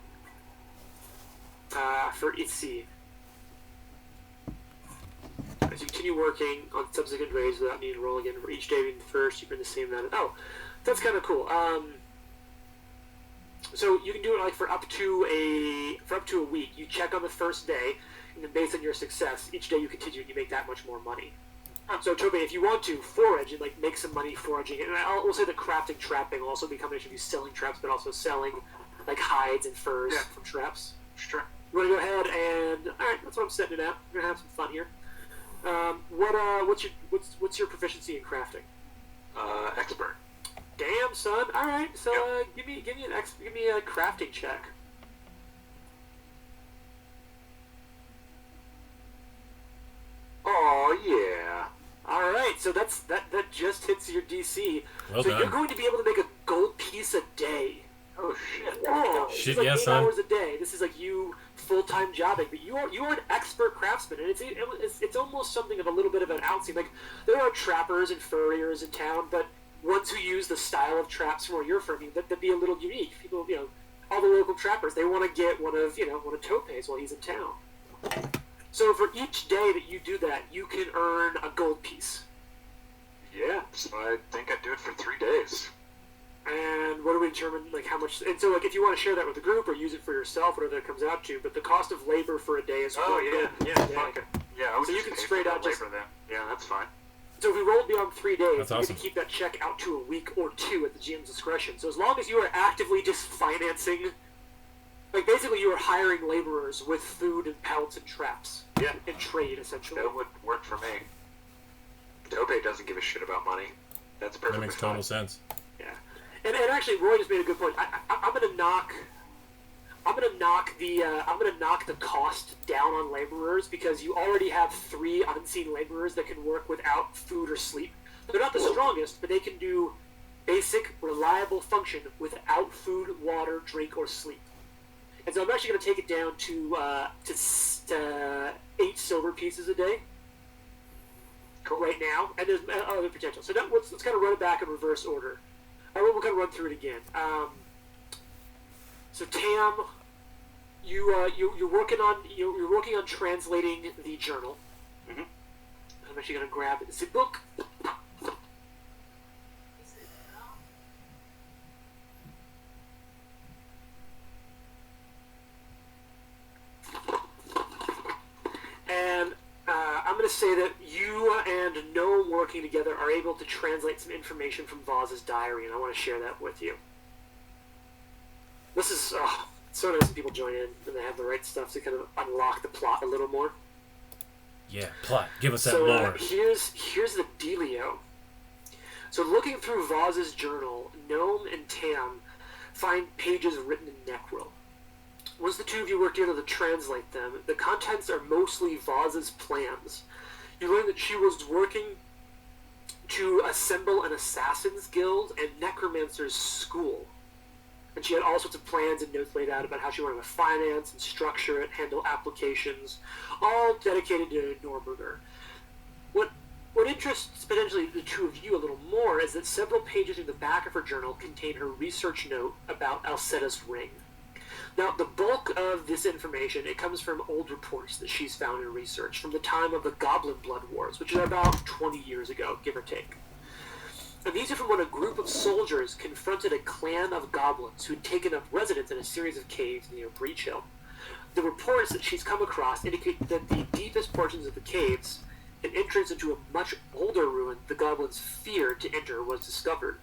for Itzy. As you continue working on subsequent raids without needing to roll again for each day being the first, you earn the same amount of... Oh, that's kind of cool. So you can do it like for up to a week. You check on the first day, and then based on your success, each day you continue and you make that much more money. So Tobe, if you want to forage and like make some money foraging, and we'll say that crafting trapping will also be a combination of you selling traps, but also selling like hides and furs Yeah. from traps. Sure. You want to go ahead and all right? That's what I'm setting it at. We're gonna have some fun here. What's your proficiency in crafting? Expert. Damn, son. All right. So Yep. give me a crafting check. Oh yeah. All right. So that just hits your DC. Well so done. you're going to be able to make a gold piece a day. Oh shit. Oh, Shit, this is like yeah, 8 son. hours a day. This is like you full-time jobbing, but you are an expert craftsman, and it's almost something of a little bit of an outside. Like there are trappers and furriers in town, but ones who use the style of traps from where you're from, that'd be a little unique. People, all the local trappers, they want to get one of Topay's while he's in town. So for each day that you do that, you can earn a gold piece. Yeah. So I think I'd do it for 3 days. And what do we determine, like, how much... And so, like, if you want to share that with the group or use it for yourself, whatever that comes out to, but the cost of labor for a day is... Oh yeah. Yeah. Fuck it. Yeah. I would So you just can pay straight for out that just- labor then. Yeah, that's fine. So if we roll beyond 3 days, That's you get awesome. to keep that check out to a week or 2 at the GM's discretion. So as long as you are actively just financing... Like, basically you are hiring laborers with food and pelts and traps. Yeah. And trade, essentially. That would work for me. Topay doesn't give a shit about money. That's perfectly That makes fine. total sense. Yeah, and actually, Roy just made a good point. I'm gonna knock the cost down on laborers because you already have 3 unseen laborers that can work without food or sleep. They're not the strongest, but they can do basic, reliable function without food, water, drink, or sleep. And so I'm actually gonna take it down to 8 silver pieces a day. Right now, and there's other potential. So let's kind of run it back in reverse order. We'll kind of run through it again. So Tam, you're working on translating the journal. Mhm. I'm actually going to grab the book. And I'm going to say that you and Gnome working together are able to translate some information from Vaz's diary, and I want to share that with you. This is so nice when people join in and they have the right stuff to kind of unlock the plot a little more. Yeah, plot. Give us that So lore. here's the dealio. So looking through Vaz's journal, Gnome and Tam find pages written in Necro. Once the 2 of you work together to translate them, the contents are mostly Vaz's plans. You learn that she was working to assemble an assassin's guild and necromancer's school. And she had all sorts of plans and notes laid out about how she wanted to finance and structure it, handle applications, all dedicated to Norberger. What interests potentially the 2 of you a little more is that several pages in the back of her journal contain her research note about Alcetta's ring. Now, the bulk of this information, it comes from old reports that she's found in research from the time of the Goblin Blood Wars, which is about 20 years ago, give or take. And these are from when a group of soldiers confronted a clan of goblins who had taken up residence in a series of caves near Breach Hill. The reports that she's come across indicate that the deepest portions of the caves, an entrance into a much older ruin the goblins feared to enter, was discovered.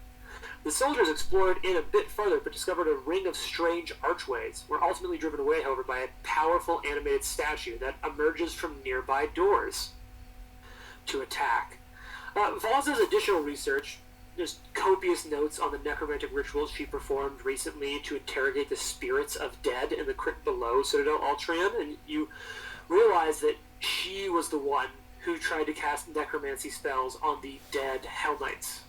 The soldiers explored in a bit further, but discovered a ring of strange archways, were ultimately driven away, however, by a powerful animated statue that emerges from nearby doors to attack. Vaz's additional research, there's copious notes on the necromantic rituals she performed recently to interrogate the spirits of dead in the crypt below Citadel Altrian, and you realize that she was the one who tried to cast necromancy spells on the dead Hell Knights.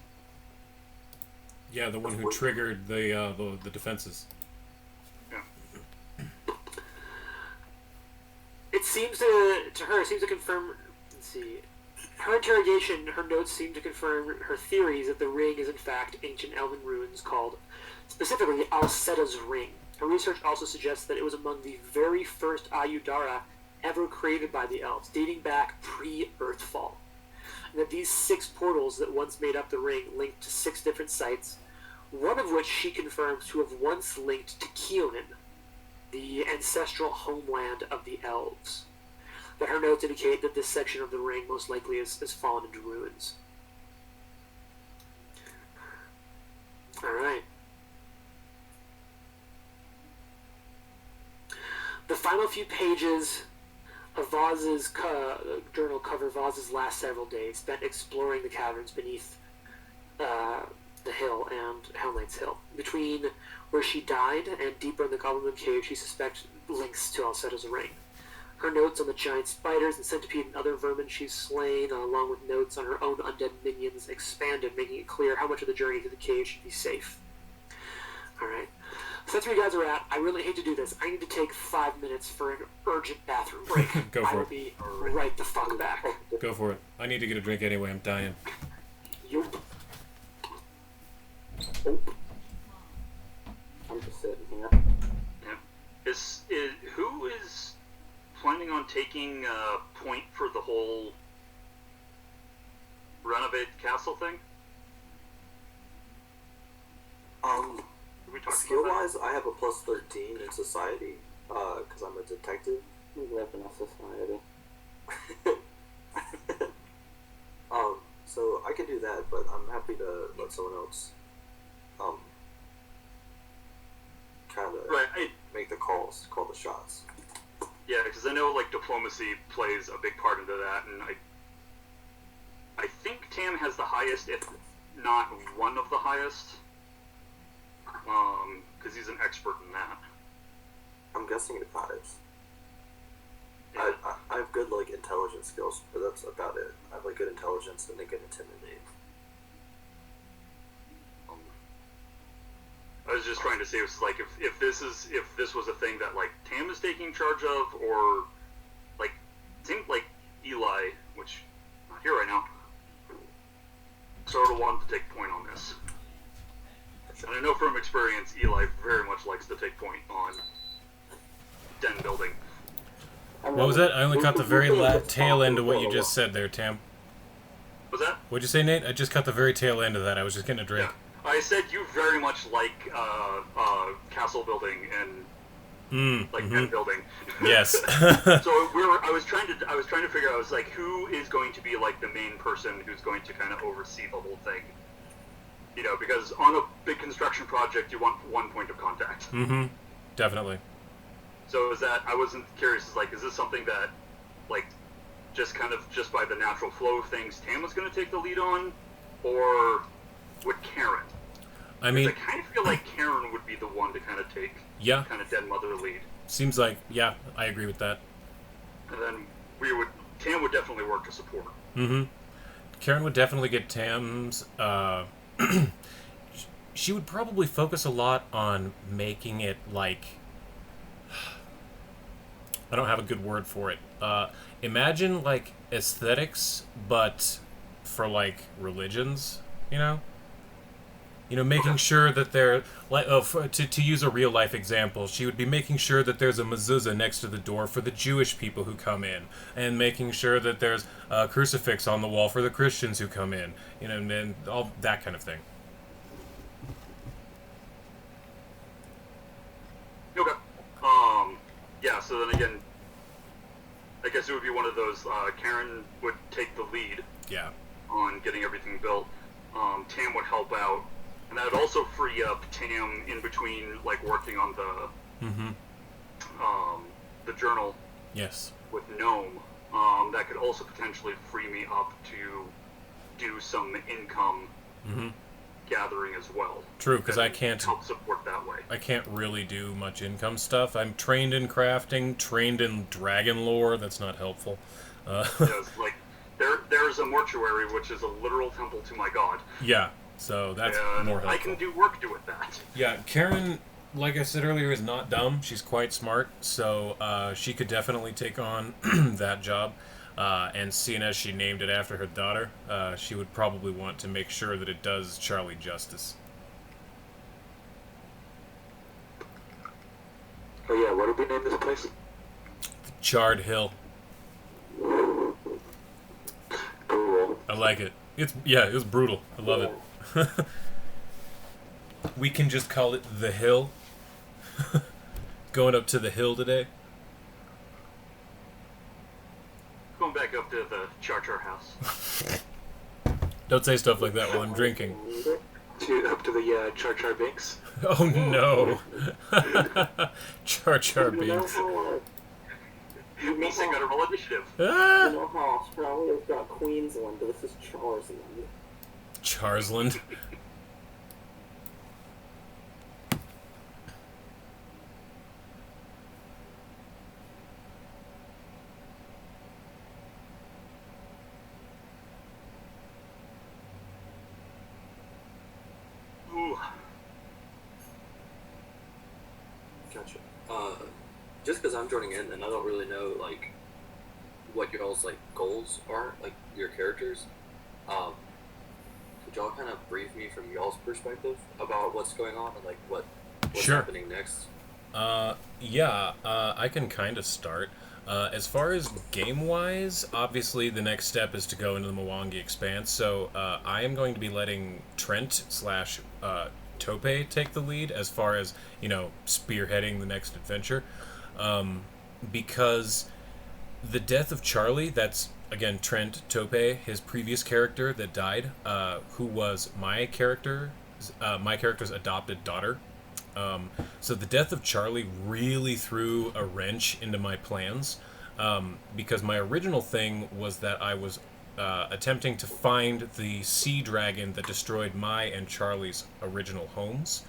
Yeah, the one who triggered the defenses. It seems to her, it seems to confirm, let's see, her interrogation, her notes seem to confirm her theories that the ring is in fact ancient elven ruins called, specifically, Alcetta's Ring. Her research also suggests that it was among the very first Ayudara ever created by the elves, dating back pre-Earthfall. And that these 6 portals that once made up the ring linked to 6 different sites, one of which she confirms to have once linked to Keonan, the ancestral homeland of the elves. But her notes indicate that this section of the ring most likely has fallen into ruins. Alright. The final final few pages of Vaz's journal cover Vaz's last several days spent exploring the caverns beneath the hill and Hell Knight's Hill. Between where she died and deeper in the Goblin Cave, she suspects links to Alcetta's reign. Her notes on the giant spiders and centipede and other vermin she's slain, along with notes on her own undead minions, expanded, making it clear how much of the journey to the cave should be safe. Alright. So that's where you guys are at. I really hate to do this. I need to take 5 minutes for an urgent bathroom break. Go for I will it. be right the fuck back. Go for it. I need to get a drink anyway. I'm dying. Yup. I'm just sitting here. Yeah. Who is planning on taking point for the whole renovate castle thing? Did we talk Skill about wise, I have a plus 13 in society, because I'm a detective. We live in a society. So I can do that, but I'm happy to let someone else, kind of that? Right. make the calls, call the shots. Yeah, because I know like diplomacy plays a big part into that, and I think Tam has the highest, if not one of the highest, because he's an expert in that. I'm guessing it vibes. Yeah. I have good like intelligence skills, but that's about it. I have like good intelligence and a good intimidate. I was just trying to say, it was like if this was a thing that like Tam is taking charge of, or like it seemed like Eli, which not here right now, sort of wanted to take point on this. And I know from experience, Eli very much likes to take point on den building. What was that? I only caught the very tail end of what you just said there, Tam. Was that? What'd you say, Nate? I just caught the very tail end of that. I was just getting a drink. Yeah. I said you very much like castle building and den building. Yes. So I was trying to figure out, I was like, who is going to be like the main person who's going to kind of oversee the whole thing? You know, because on a big construction project, you want one point of contact. Mm-hmm. Definitely. So is that, I wasn't curious, is this something that, like, just by the natural flow of things, Tam was going to take the lead on, or would Karen? I mean, I kind of feel like Karen would be the one to kind of take, kind of dead mother lead. Seems like, yeah, I agree with that. And then Tam would definitely work to support. Mm-hmm. Karen would definitely get Tam's, she would probably focus a lot on making it, like, I don't have a good word for it. Imagine, like, aesthetics, but for, like, religions, you know? You know, making sure that they're, like, to use a real-life example, she would be making sure that there's a mezuzah next to the door for the Jewish people who come in, and making sure that there's a crucifix on the wall for the Christians who come in, you know, and all that kind of thing. Okay. Yeah, so then again, I guess it would be one of those, Karen would take the lead. Yeah. On getting everything built. Tam would help out. And that would also free up Tam in between, like, working on the journal. Yes. With Gnome. That could also potentially free me up to do some income gathering as well. True, because I can't help support that way. I can't really do much income stuff. I'm trained in crafting, trained in dragon lore. That's not helpful. Yes, like there's a mortuary, which is a literal temple to my god. Yeah, so that's more helpful. I can do work with that. Yeah, Karen, like I said earlier, is not dumb. She's quite smart, so she could definitely take on that job. And seeing as she named it after her daughter, she would probably want to make sure that it does Charlie justice. Oh yeah, what did we name this place? The Charred Hill. Brutal. I like it. It was brutal. I love it. We can just call it The Hill. Going up to the hill today. Going back up to the Char house. Don't say stuff like that while I'm drinking. Up to the Char Char Binks. Oh no. Char Char Binks. Me saying gotta roll initiative. You Ah! know how Australia's got Queensland, this is Charsland. Charsland. Ooh. Gotcha. Just because I'm joining in and I don't really know like what y'all's like goals are, like your characters. Could y'all kind of brief me from y'all's perspective about what's going on and like what's Sure. happening next? I can kind of start. As far as game-wise, obviously the next step is to go into the Mwangi Expanse, so I am going to be letting Trent slash Tope take the lead as far as, spearheading the next adventure. Because the death of Charlie, that's, again, Trent Tope, his previous character that died, who was my character's adopted daughter. So the death of Charlie really threw a wrench into my plans, because my original thing was that I was attempting to find the sea dragon that destroyed my and Charlie's original homes.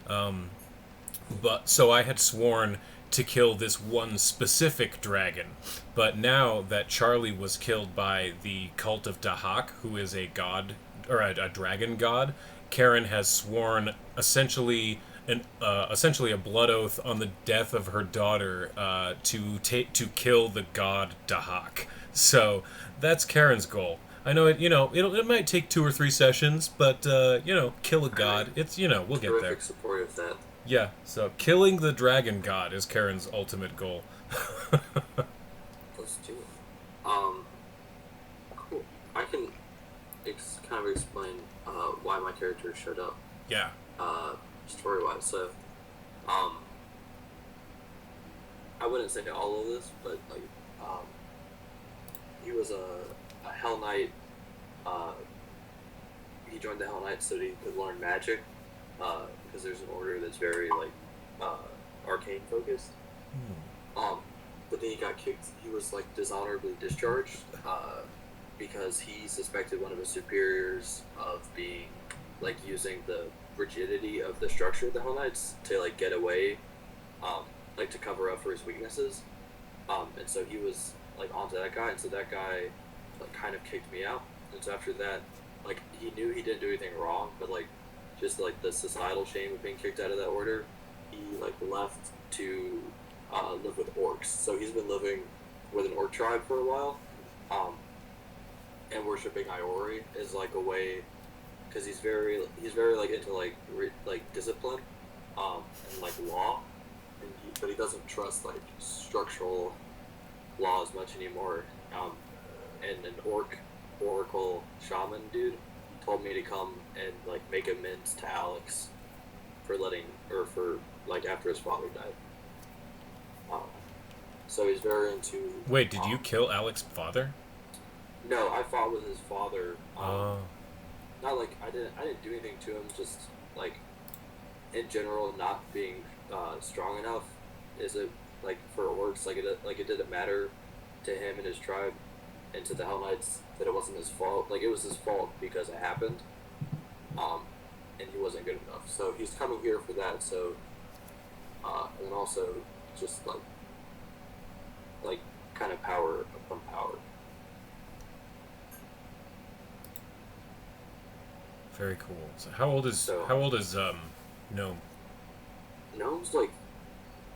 But so I had sworn to kill this one specific dragon. But now that Charlie was killed by the cult of Dahak, who is a god, or a dragon god, Karen has sworn essentially a blood oath on the death of her daughter to kill the god Dahak. So that's Karen's goal. I know it might take 2 or 3 sessions, but kill a god. It's we'll get there. Terrific support of that. Yeah, so killing the dragon god is Karen's ultimate goal. Let's do it. Cool. I can kind of explain why my character showed up. Yeah. Story-wise. So, I wouldn't say all of this, but like, he was a Hell Knight. He joined the Hell Knights so that he could learn magic, because there's an order that's very like arcane focused. But then he got kicked. He was like dishonorably discharged because he suspected one of his superiors of being like using the rigidity of the structure of the Hell Knights to like get away, like to cover up for his weaknesses. And so he was like onto that guy, and so that guy like kind of kicked me out. And so after that, like he knew he didn't do anything wrong, but like just like the societal shame of being kicked out of that order, he like left to live with orcs. So he's been living with an orc tribe for a while, and worshiping Iori is like a way, because he's very like into like discipline, and like law, but he doesn't trust like structural law as much anymore. And an oracle shaman dude told me to come and like make amends to Alex for after his father died. So he's very into. Wait, did you kill Alex's father? No, I fought with his father. Oh. Not like I didn't do anything to him. Just like in general, not being strong enough is it like for orcs it didn't matter to him and his tribe and to the Hell Knights that it wasn't his fault. Like it was his fault because it happened. And he wasn't good enough. So he's coming here for that. So and then also just like kind of power upon power. Very cool. So how old is Gnome? Gnome's like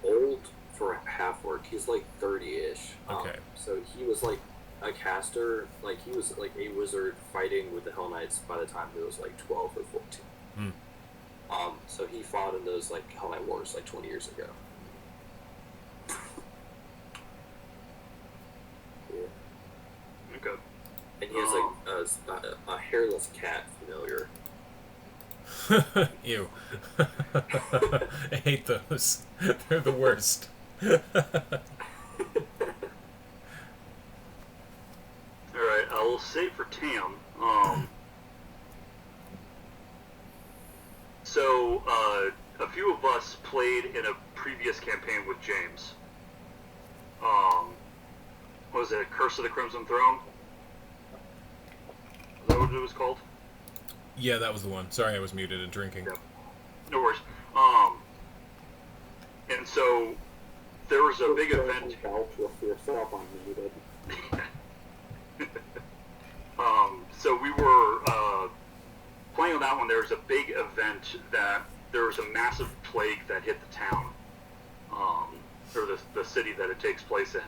old for half work. He's like 30-ish. Okay. So he was like a caster. Like he was like a wizard fighting with the Hell Knights by the time he was like 12 or 14. So he fought in those like Hell Knight wars like 20 years ago. Yeah. Okay. And he has like a hairless cat familiar. Ew. I hate those. They're the worst. All right, I will say for Tam. So a few of us played in a previous campaign with James. what was it, Curse of the Crimson Throne? Is that what it was called? Yeah, that was the one. Sorry, I was muted and drinking. Yep. No worries. And so there was a big event. Vouch with yourself unmuted. So we were playing on that one. There was a big event that there was a massive plague that hit the town, or the city that it takes place in.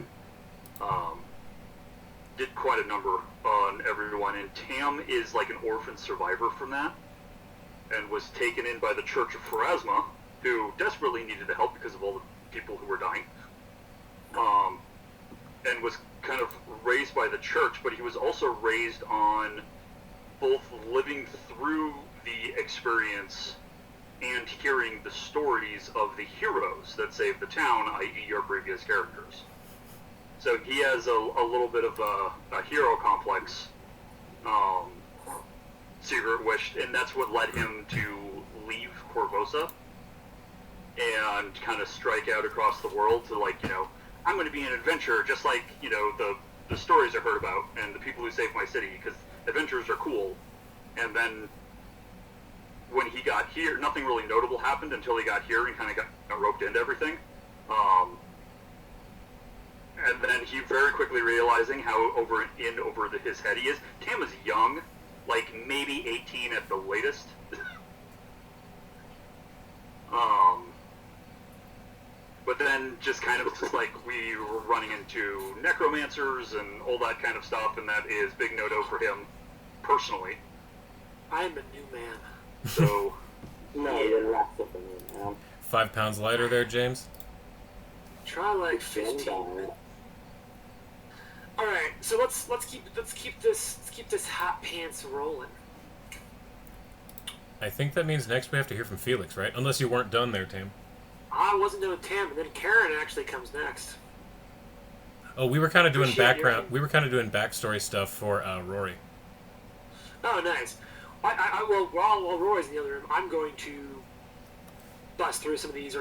Did quite a number on everyone, and Tam is like an orphan survivor from that, and was taken in by the Church of Pharasma, who desperately needed the help because of all the people who were dying, and was kind of raised by the church, but he was also raised on both living through the experience and hearing the stories of the heroes that saved the town, i.e. your previous characters. So he has a little bit of a hero complex, secret wish, and that's what led him to leave Corvosa and kind of strike out across the world to, like, you know, I'm going to be an adventurer just like, you know, the stories I heard about and the people who saved my city, because adventures are cool. And then when he got here, nothing really notable happened until he got here and kind of got roped into everything. And then he very quickly realizing how over his head he is. Tam is young, like maybe 18 at the latest. But then just kind of just like we were running into necromancers and all that kind of stuff, and that is big no-no for him personally. I'm a new man. So No, you're less of a new man. 5 pounds lighter there, James. Try like 15. All right, so let's keep this hot pants rolling. I think that means next we have to hear from Felix, right? Unless you weren't done there, Tam. I wasn't doing Tam, and then Karen actually comes next. Oh, we were kind of doing Appreciate background. your- We were kind of doing backstory stuff for Rory. Oh, nice. Well, while Roy's in the other room, I'm going to bust through some of these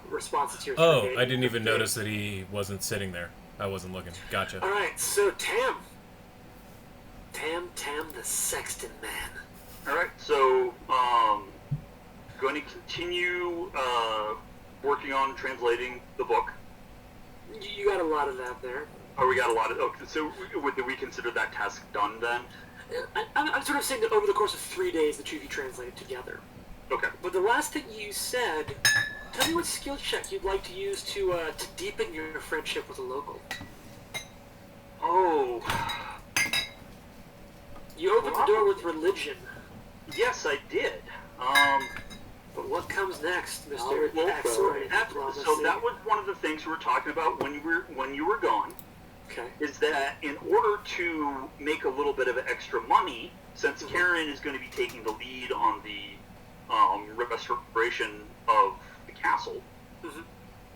responses to your Oh, survey. I didn't even notice that he wasn't sitting there. I wasn't looking. Gotcha. All right, so Tam, the Sexton Man. all right, so going to continue working on translating the book. You got a lot of that there. Oh, we got a lot of. Okay, so do we consider that task done then? I'm sort of saying that over the course of 3 days, the two of you translated together. Okay. But the last thing you said, tell me what skill check you'd like to use to deepen your friendship with a local. Oh, You opened the door with religion, yes, I did. but what comes next, Mr. Well, Diplomacy? So that was one of the things we were talking about when you were gone. Okay. Is that in order to make a little bit of extra money, since Karen is going to be taking the lead on the restoration of the castle, Mhm.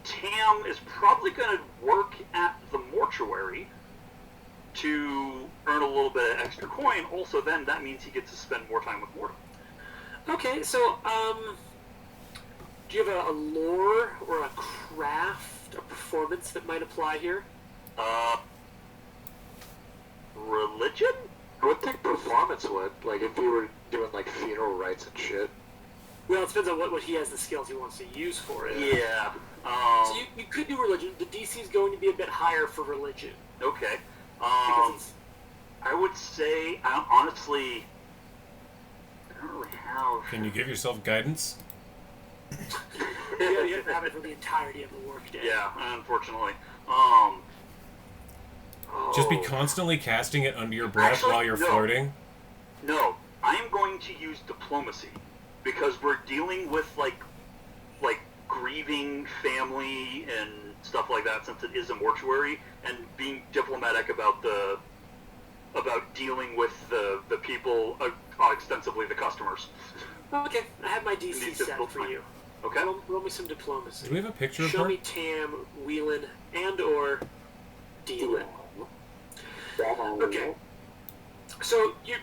Tam is probably going to work at the mortuary to earn a little bit of extra coin. Also, then that means he gets to spend more time with Mortem. Okay, so, do you have a lore or a craft, a performance that might apply here? Religion? I would think performance would. Like, if we were doing, like, funeral rites and shit. Well, it depends on what he has the skills he wants to use for it. Yeah. So you could do religion. The DC is going to be a bit higher for religion. Okay. Because it's, I would say, honestly, I don't really have. Can you give yourself guidance? you have to have it for the entirety of the workday. Yeah, unfortunately. Just be oh. constantly casting it under your breath Actually, while you're no. flirting. No, I am going to use diplomacy because we're dealing with like grieving family and stuff like that, since it is a mortuary, and being diplomatic about dealing with the people, extensively the customers. Okay, I have my DC Needs set difficult for time. you. Okay. Roll me some diplomacy. Do we have a picture of Show her? me Tam, Whelan, and or Dealin. Okay. So you're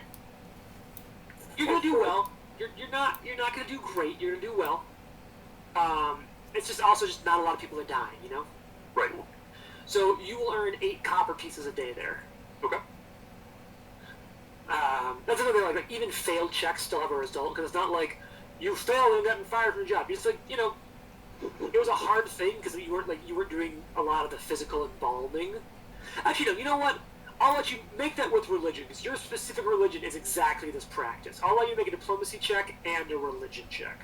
gonna do well. You're not gonna do great. You're gonna do well. It's just also just not a lot of people are dying, you know. Right. So you will earn 8 copper pieces a day there. Okay. That's another like even failed checks still have a result because it's not like you failed and gotten fired from your job. It's like it was a hard thing because you weren't doing a lot of the physical embalming. Actually, no. You know what? I'll let you make that with religion because your specific religion is exactly this practice. I'll let you make a diplomacy check and a religion check.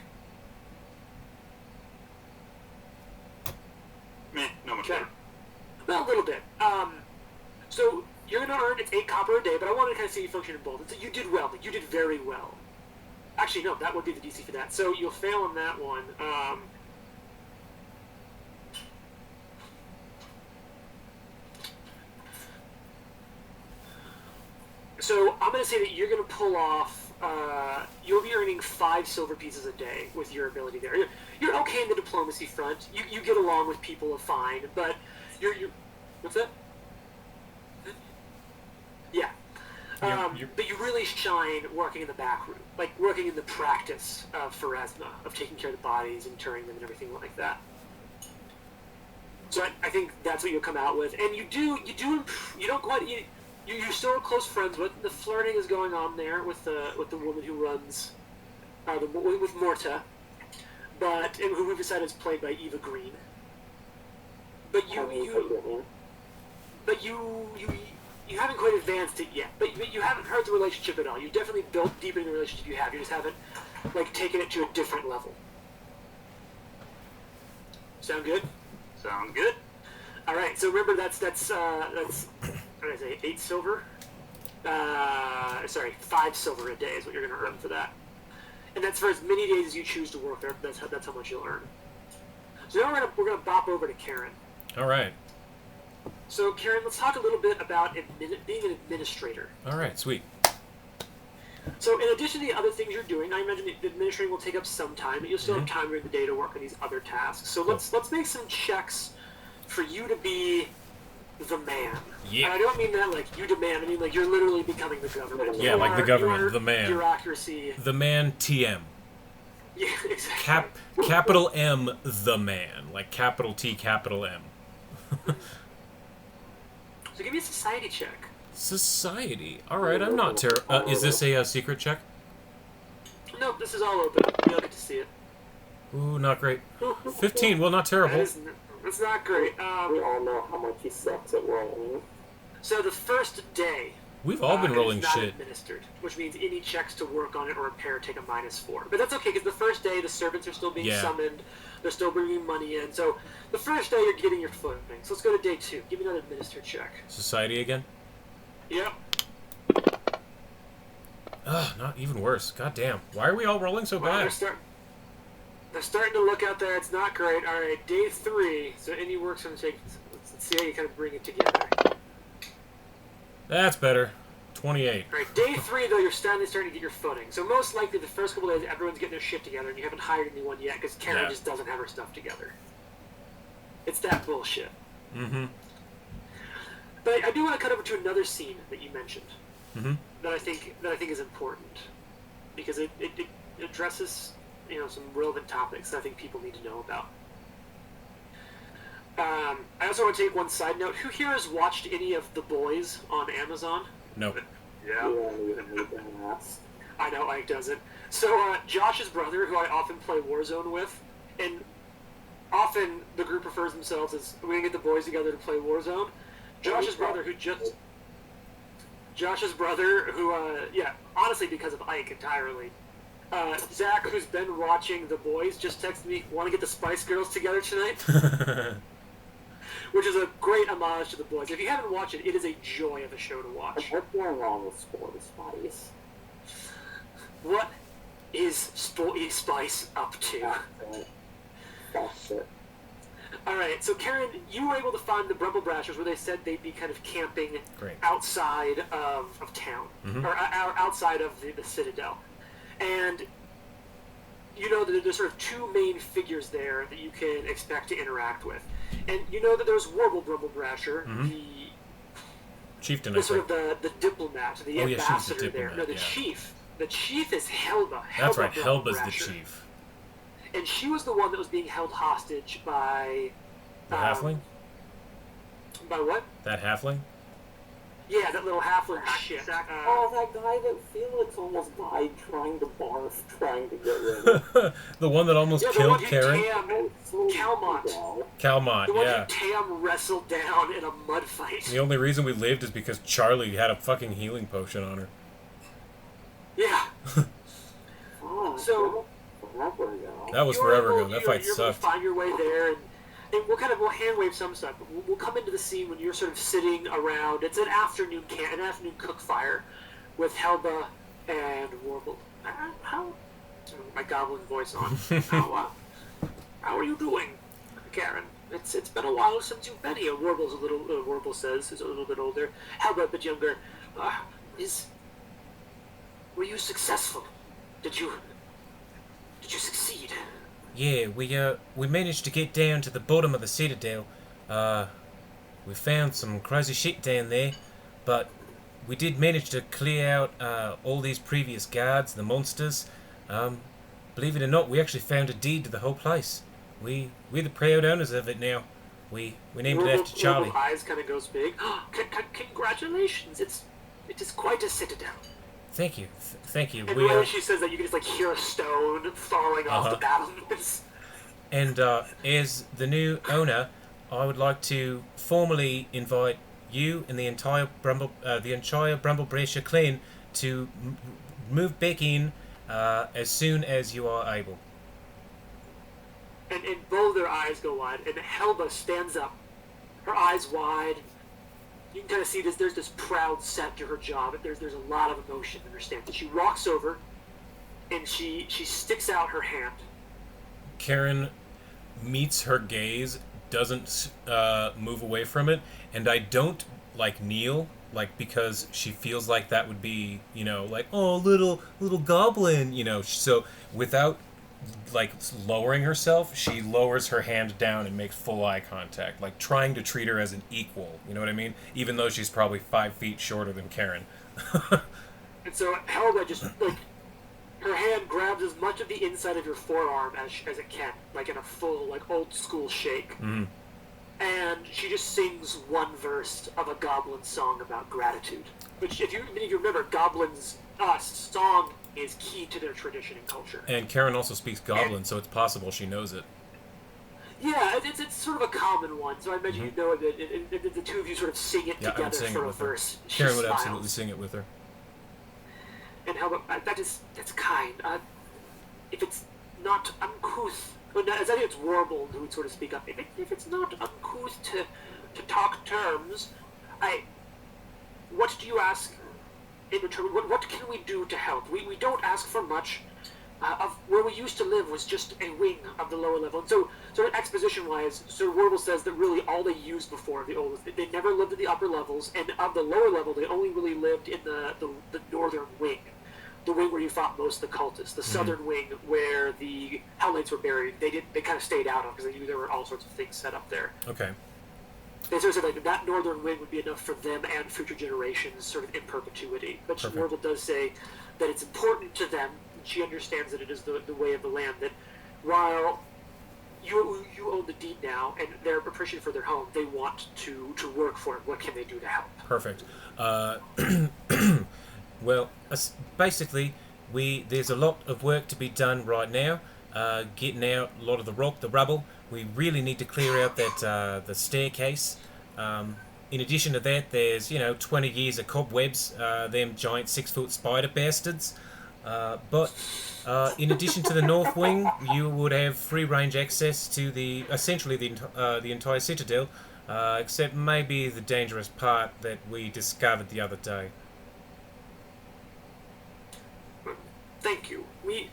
Meh, no much Okay. better. Well, a little bit. So you're going to earn it's 8 copper a day, but I wanted to kind of see you function in both. You did well. You did very well. Actually, no, that would be the DC for that. So you'll fail on that one. So I'm going to say that you're going to pull off. You'll be earning 5 silver pieces a day with your ability there. You're okay in the diplomacy front. You get along with people fine, but you're what's that? Yeah. But you really shine working in the back room, like working in the practice of Pharasma, of taking care of the bodies, interring them, and everything like that. So I think that's what you'll come out with, and you don't quite you're still close friends with. The flirting is going on there with the woman who runs, with Morta, but and who we've decided is played by Eva Green. But you haven't quite advanced it yet. But you haven't hurt the relationship at all. You definitely built deep in the relationship you have. You just haven't taken it to a different level. Sound good? Sound good. All right. So remember that's what did I say? 8 silver. 5 silver a day is what you're going to earn for that. And that's for as many days as you choose to work there. That's how much you'll earn. So now we're gonna bop over to Karen. All right. So Karen, let's talk a little bit about being an administrator. All right. Sweet. So in addition to the other things you're doing, I imagine the administrating will take up some time, but you'll still have time during the day to work on these other tasks. So let's make some checks for you to be the man. Yeah. And I don't mean that like you demand. I mean like you're literally becoming the government. Yeah, like the government, the man. Bureaucracy. The man TM. Yeah, exactly. Capital M, the man. Like capital T, capital M. So give me a society check. Society. All right, I'm not terrible. Is this a secret check? Nope, this is all open. You don't get to see it. Ooh, not great. 15. Well, not terrible. It's not great. We all know how much he sucks at rolling. So the first day, We've all been rolling it is not shit. administered, which means any checks to work on it or repair take a -4. But that's okay because the first day the servants are still being summoned, they're still bringing money in. So the first day you're getting your footing. So let's go to day 2. Give me another administer check. Society again? Yep. Ugh, not even worse. God damn. Why are we all rolling so Well, bad? they're starting to look out there. It's not great. All right, day 3. So any work's going to take. Let's see how you kind of bring it together. That's better. 28. All right, day 3 though you're starting to get your footing. So most likely the first couple days everyone's getting their shit together, and you haven't hired anyone yet because Karen just doesn't have her stuff together. It's that bullshit. Mm-hmm. But I do want to cut over to another scene that you mentioned Mm-hmm. that I think is important because it addresses some relevant topics that I think people need to know about. I also want to take one side note. Who here has watched any of The Boys on Amazon? No. Yeah. I know Ike doesn't. So Josh's brother, who I often play Warzone with, and often the group refers themselves as we're gonna get the boys together to play Warzone. Josh's brother, honestly because of Ike entirely. Zach, who's been watching The Boys, just texted me, want to get the Spice Girls together tonight? Which is a great homage to The Boys. If you haven't watched it, it is a joy of a show to watch. What's going wrong with Sporty Spice? What is Sporty Spice up to? That's it. Alright, so Karen, you were able to find the Brumble Brashers where they said they'd be kind of camping outside of town, or outside of the Citadel. And you know that there's sort of 2 main figures there that you can expect to interact with. And you know that there's Warble Brumble Brasher, the Chieftain, the sort of the diplomat, the ambassador there. No, the yeah. chief. The chief is Helba. That's right, Brumble Helba's the Brasher. chief. And she was the one that was being held hostage by... The halfling? By what? That halfling? Yeah, that little halfling shit. Oh, that guy that Felix almost died trying to barf, trying to get rid of. The one that almost the killed one who Karen? Calmont. Calmont, The one yeah. who Tam wrestled down in a mud fight. The only reason we lived is because Charlie had a fucking healing potion on her. Yeah. Oh, So- forever ago. That was You're forever able- ago. That you're- fight you're able to sucked. find your way there, and we'll hand wave some stuff. But we'll come into the scene when you're sort of sitting around. It's an afternoon cook fire with Helba and Warble. How? My goblin voice on. How are you doing, Karen? It's been a while since you've been here. Warble's a little. Warble says is a little bit older. Helba a bit younger. Were you successful? Did you succeed? Yeah, we managed to get down to the bottom of the Citadel. We found some crazy shit down there, but we did manage to clear out all these previous guards, the monsters. Believe it or not, we actually found a deed to the whole place. We're the proud owners of it now. We named it after Charlie. Warble's eyes kind of goes big. Congratulations! It is quite a citadel. Thank you, thank you. And when she says that, you can just hear a stone falling off the battlements. And as the new owner, I would like to formally invite you and the entire Bramble Brescia clan to move back in as soon as you are able. And both their eyes go wide, and Helba stands up, her eyes wide. You can kind of see there's this proud set to her jaw, but there's a lot of emotion in her stance. And she walks over, and she sticks out her hand. Karen meets her gaze, doesn't move away from it, and I don't kneel, because she feels like that would be, oh, little goblin, so without lowering herself, she lowers her hand down and makes full eye contact, trying to treat her as an equal, you know what I mean? Even though she's probably 5 feet shorter than Karen. And so Helga just, her hand grabs as much of the inside of your forearm as it can, in a full, old school shake. Mm. And she just sings one verse of a goblin song about gratitude. Which, if you remember, goblins' song is key to their tradition and culture. And Karen also speaks Goblin, so it's possible she knows it. Yeah, it's sort of a common one, so I imagine you know it. And the two of you sort of sing it together for a verse. Karen would absolutely sing it with her. And Helga, that's kind. If it's not uncouth, I think it's Warble who would sort of speak up. If it's not uncouth to talk terms, what do you ask in return? What can we do to help? We don't ask for much. Where we used to live was just a wing of the lower level. And so exposition-wise, Sir Warble says that really all they used before the old, they never lived in the upper levels, and of the lower level, they only really lived in the northern wing. The wing where you fought most of the cultists. The southern wing where the Hell Knights were buried, they kind of stayed out of because they knew there were all sorts of things set up there. Okay. They sort of said that northern wing would be enough for them and future generations sort of in perpetuity. But Warble does say that it's important to them. She understands that it is the way of the land, that while you own the deed now and they're appreciative for their home, they want to work for it. What can they do to help? Perfect. Well, basically, there's a lot of work to be done right now. Getting out a lot of the rock, the rubble. We really need to clear out that the staircase. In addition to that, there's 20 years of cobwebs. Them giant 6-foot spider bastards. But in addition to the north wing, you would have free range access to essentially the entire citadel, except maybe the dangerous part that we discovered the other day. Thank you. We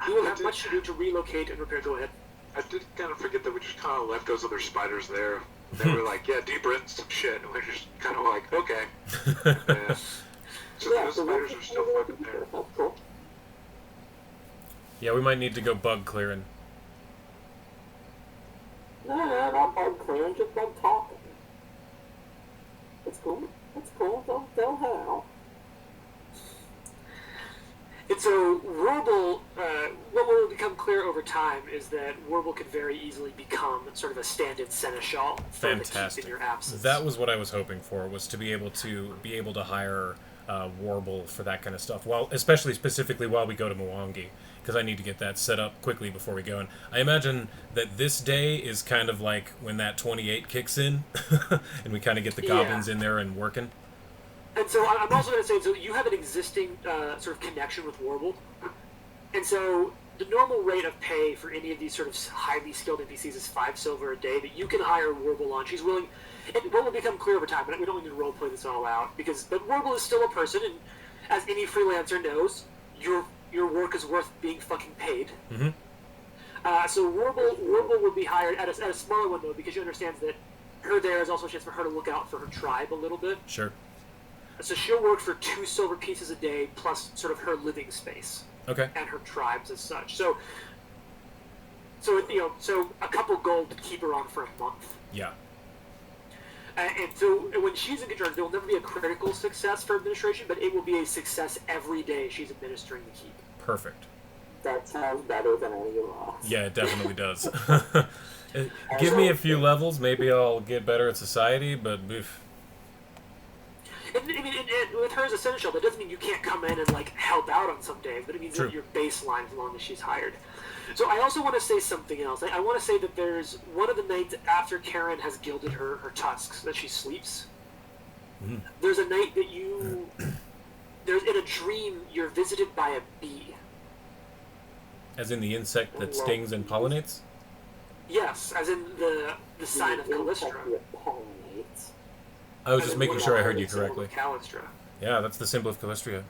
will have much to do to relocate and repair. Go ahead. I did kind of forget that we just kind of left those other spiders there. They were like, yeah, deeper into some shit, and we're just kind of like, okay. Yeah. So those spiders are still fucking there. That's cool. Yeah, we might need to go bug clearing. No, not bug clearing, just bug talking. It's cool. It's cool. They'll head out. And so Warble what will become clear over time is that Warble could very easily become sort of a stand-in seneschal for the keep Fantastic. in your absence. That was what I was hoping for, was to be able to hire Warble for that kind of stuff. Well, especially specifically while we go to Mwangi, because I need to get that set up quickly before we go. And I imagine that this day is kind of like when that 28 kicks in, and we kind of get the goblins in there and working. And so I'm also going to say, so you have an existing sort of connection with Warble, and so the normal rate of pay for any of these sort of highly skilled NPCs is 5 silver a day that you can hire Warble on. She's willing, and what will become clear over time, but we don't need to roleplay this all out, but Warble is still a person, and as any freelancer knows, your work is worth being fucking paid. Mm-hmm. So Warble will be hired at a smaller one, though, because she understands that her there is also a chance for her to look out for her tribe a little bit. Sure. So she'll work for 2 silver pieces a day, plus sort of her living space. Okay. And her tribes as such. So a couple gold to keep her on for a month. Yeah. And so when she's in control, there will never be a critical success for administration, but it will be a success every day she's administering the keep. Perfect. That sounds better than any of us. Yeah, it definitely does. Give me a few levels, maybe I'll get better at society, but oof. And with her as a seneschal, that doesn't mean you can't come in and like help out on some days, but it means True. that your baseline as long as she's hired. So I also want to say something else. I want to say that there's one of the nights after Karen has gilded her tusks that she sleeps. Mm. There's a night that there's in a dream you're visited by a bee. As in the insect that stings and pollinates? Yes, as in the sign of Callistra. Pollinates. I was As just in making one sure I of heard the you symbol correctly. of Callistra. Yeah, that's the symbol of Callistria.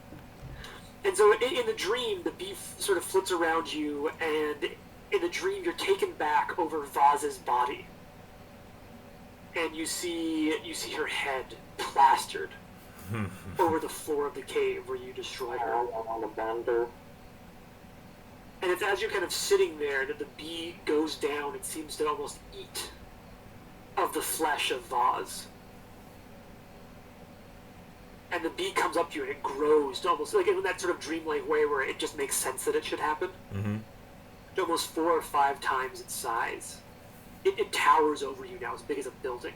And so in the dream, the bee sort of flits around you, and in the dream, you're taken back over Vaz's body. And you see her head plastered over the floor of the cave where you destroyed her. On the bender. And it's as you're kind of sitting there that the bee goes down and seems to almost eat of the flesh of Vaz. And the bee comes up to you and it grows to almost like in that sort of dreamlike way where it just makes sense that it should happen. Mm-hmm. To almost 4 or 5 times its size. It towers over you now, as big as a building.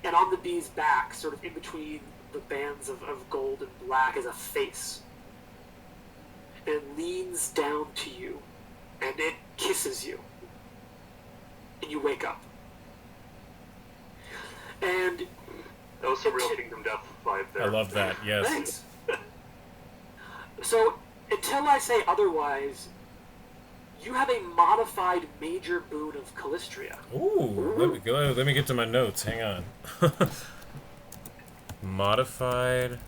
And on the bee's back, sort of in between the bands of gold and black, is a face. And it leans down to you, and it kisses you. And you wake up. And That was some real Kingdom Death vibe there. I love that, yes. thanks. So, until I say otherwise, you have a modified major boon of Callistria. Ooh, let me get to my notes. Hang on. Modified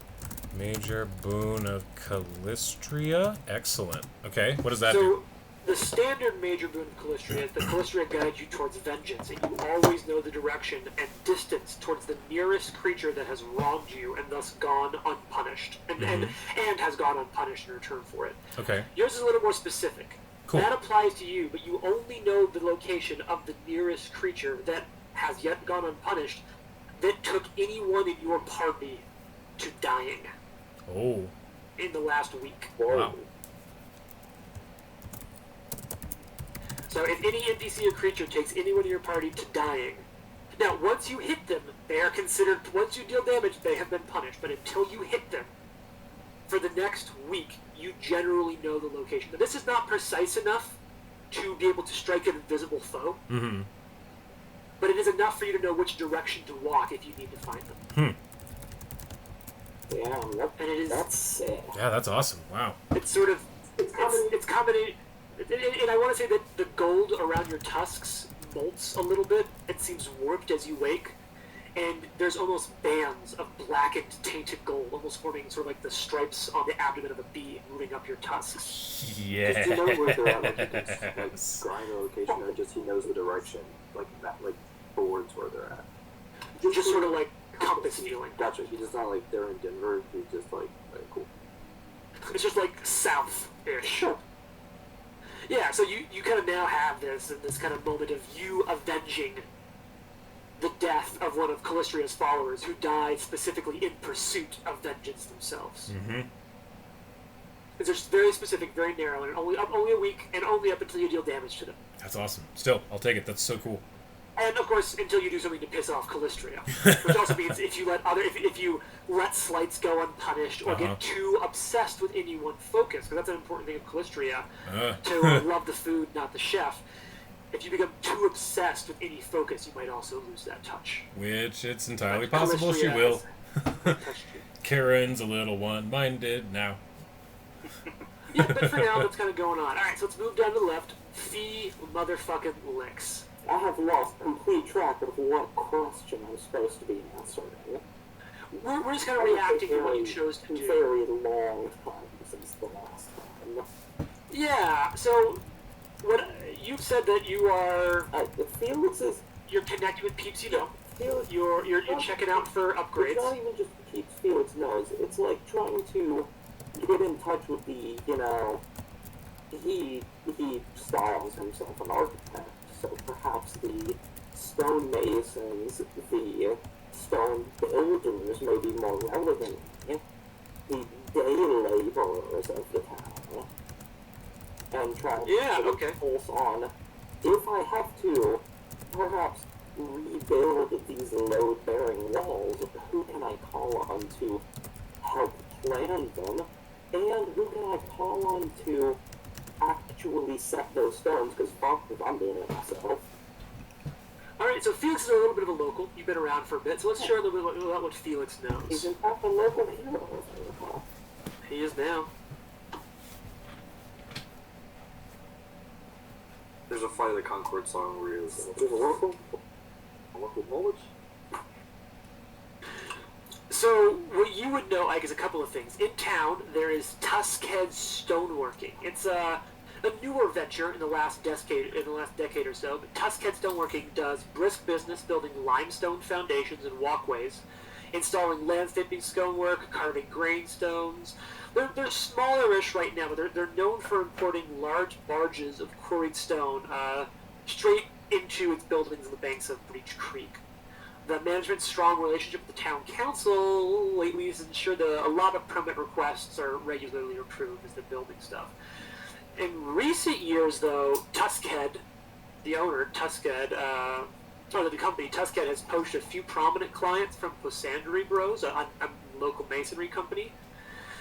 major boon of Callistria. Excellent. Okay, what does that do? So, the standard major boon of Callistria is that Callistria guides you towards vengeance, and you always know the direction and distance towards the nearest creature that has wronged you and thus gone unpunished, and has gone unpunished in return for it. Okay, Yours is a little more specific. cool. That applies to you, but you only know the location of the nearest creature that has yet gone unpunished that took anyone in your party to dying Oh, in the last week. wow. So if any NPC or creature takes anyone in your party to dying, now once you hit them, they are considered, once you deal damage, they have been punished, but until you hit them, for the next week, you generally know the location. Now, this is not precise enough to be able to strike an invisible foe, Mm-hmm. but it is enough for you to know which direction to walk if you need to find them. Damn, And it is, that's sick. Yeah, that's awesome. Wow. it's sort of, it's combination, and I want to say that the gold around your tusks molts a little bit and seems warped as you wake, and there's almost bands of blackened, tainted gold, almost forming sort of like the stripes on the abdomen of a bee moving up your tusks. Yeah. Does he know where they're at? Like, he can, like, grind the location, or just he knows the direction, like that, like towards where they're at. Just sort of like compass feeling. Gotcha. He's just not like they're in Denver. He's just like cool. It's just like south-ish. Yeah, so you kind of now have this kind of moment of you avenging the death of one of Callistria's followers who died specifically in pursuit of vengeance themselves. Mm-hmm. And They're very specific, very narrow, and only a week, and only up until you deal damage to them. That's awesome. Still, I'll take it. That's so cool. And of course, until you do something to piss off Calistria, which also means if you let slights go unpunished or get too obsessed with any one focus, because that's an important thing of Calistria, to love the food, not the chef. If you become too obsessed with any focus, you might also lose that touch. Which it's entirely possible she will. Karen's a little one-minded now. Yeah, but for now, that's kind of going on. All right, so let's move down to the left. Fee motherfucking licks. I have lost complete track of what question I'm supposed to be answering. We're just kind of reacting to what you chose to do. Very long time since the last time. Yeah, so what you've said that you are Felix is you're connecting with peeps you know. Felix, You're checking out for upgrades. It's not even just to keep Felix knows. It's like trying to get in touch with the, he styles himself an architect, so perhaps the stonemasons, the stone builders may be more relevant, the day laborers of the town, and try to pulse on, if I have to, perhaps rebuild these load-bearing walls, who can I call on to help plan them, and who can I call on to actually set those stones, because fuck if I'm doing it myself. Alright, so Felix is a little bit of a local. You've been around for a bit, so let's share a little bit about what Felix knows. He's in fact a local hero, if I recall. He is now. There's a Flight of the Conchord song where he was There's a local knowledge. So, what you would know, Ike, is a couple of things. In town, there is Tuskhead Stoneworking. It's a newer venture in the last decade or so. But Tuskhead Stoneworking does brisk business building limestone foundations and walkways, installing landscaping stonework, carving grainstones. They're smaller-ish right now, but they're known for importing large barges of quarried stone straight into its buildings on the banks of Breach Creek. The management's strong relationship with the town council lately has ensured that a lot of permit requests are regularly approved as they're building stuff. In recent years, though, Tuskhead, the owner, the company, Tuskhead, has poached a few prominent clients from Posandry Bros, a local masonry company.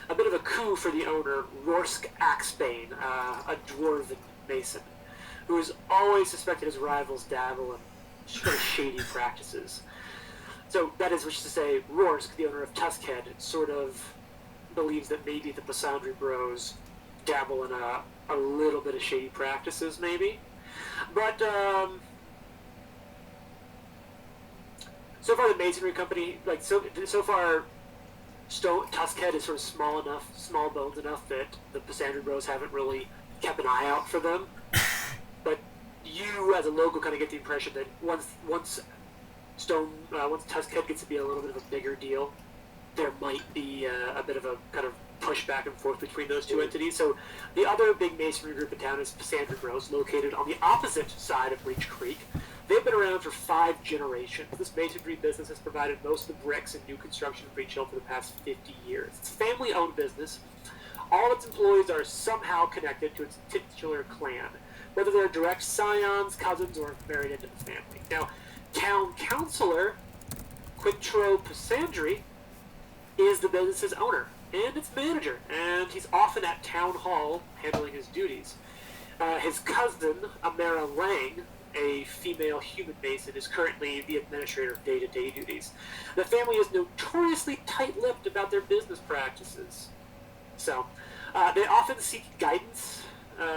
A bit of a coup for the owner, Rorsk Axbane, a dwarven mason, who has always suspected his rivals dabble in sort of shady practices. So that is, which is to say, Rorsk, the owner of Tuskhead, sort of believes that maybe the Posandry Bros dabble in a little bit of shady practices, maybe. But so far, the masonry company, so far, Tuskhead is sort of small bones enough that the Posandry Bros haven't really kept an eye out for them. But you, as a local, kind of get the impression that once Tuskhead gets to be a little bit of a bigger deal, there might be a bit of a kind of push back and forth between those two entities. So the other big masonry group in town is Posandry Bros, located on the opposite side of Breach Creek. They've been around for 5 generations. This masonry business has provided most of the bricks and new construction in Breach Hill for the past 50 years. It's a family-owned business. All its employees are somehow connected to its titular clan, whether they're direct scions, cousins, or married into the family. Now, town councilor Quintro Posandry is the business's owner and its manager, and he's often at town hall handling his duties. His cousin, Amara Lang, a female human mason, is currently the administrator of day-to-day duties. The family is notoriously tight-lipped about their business practices. So, they often seek guidance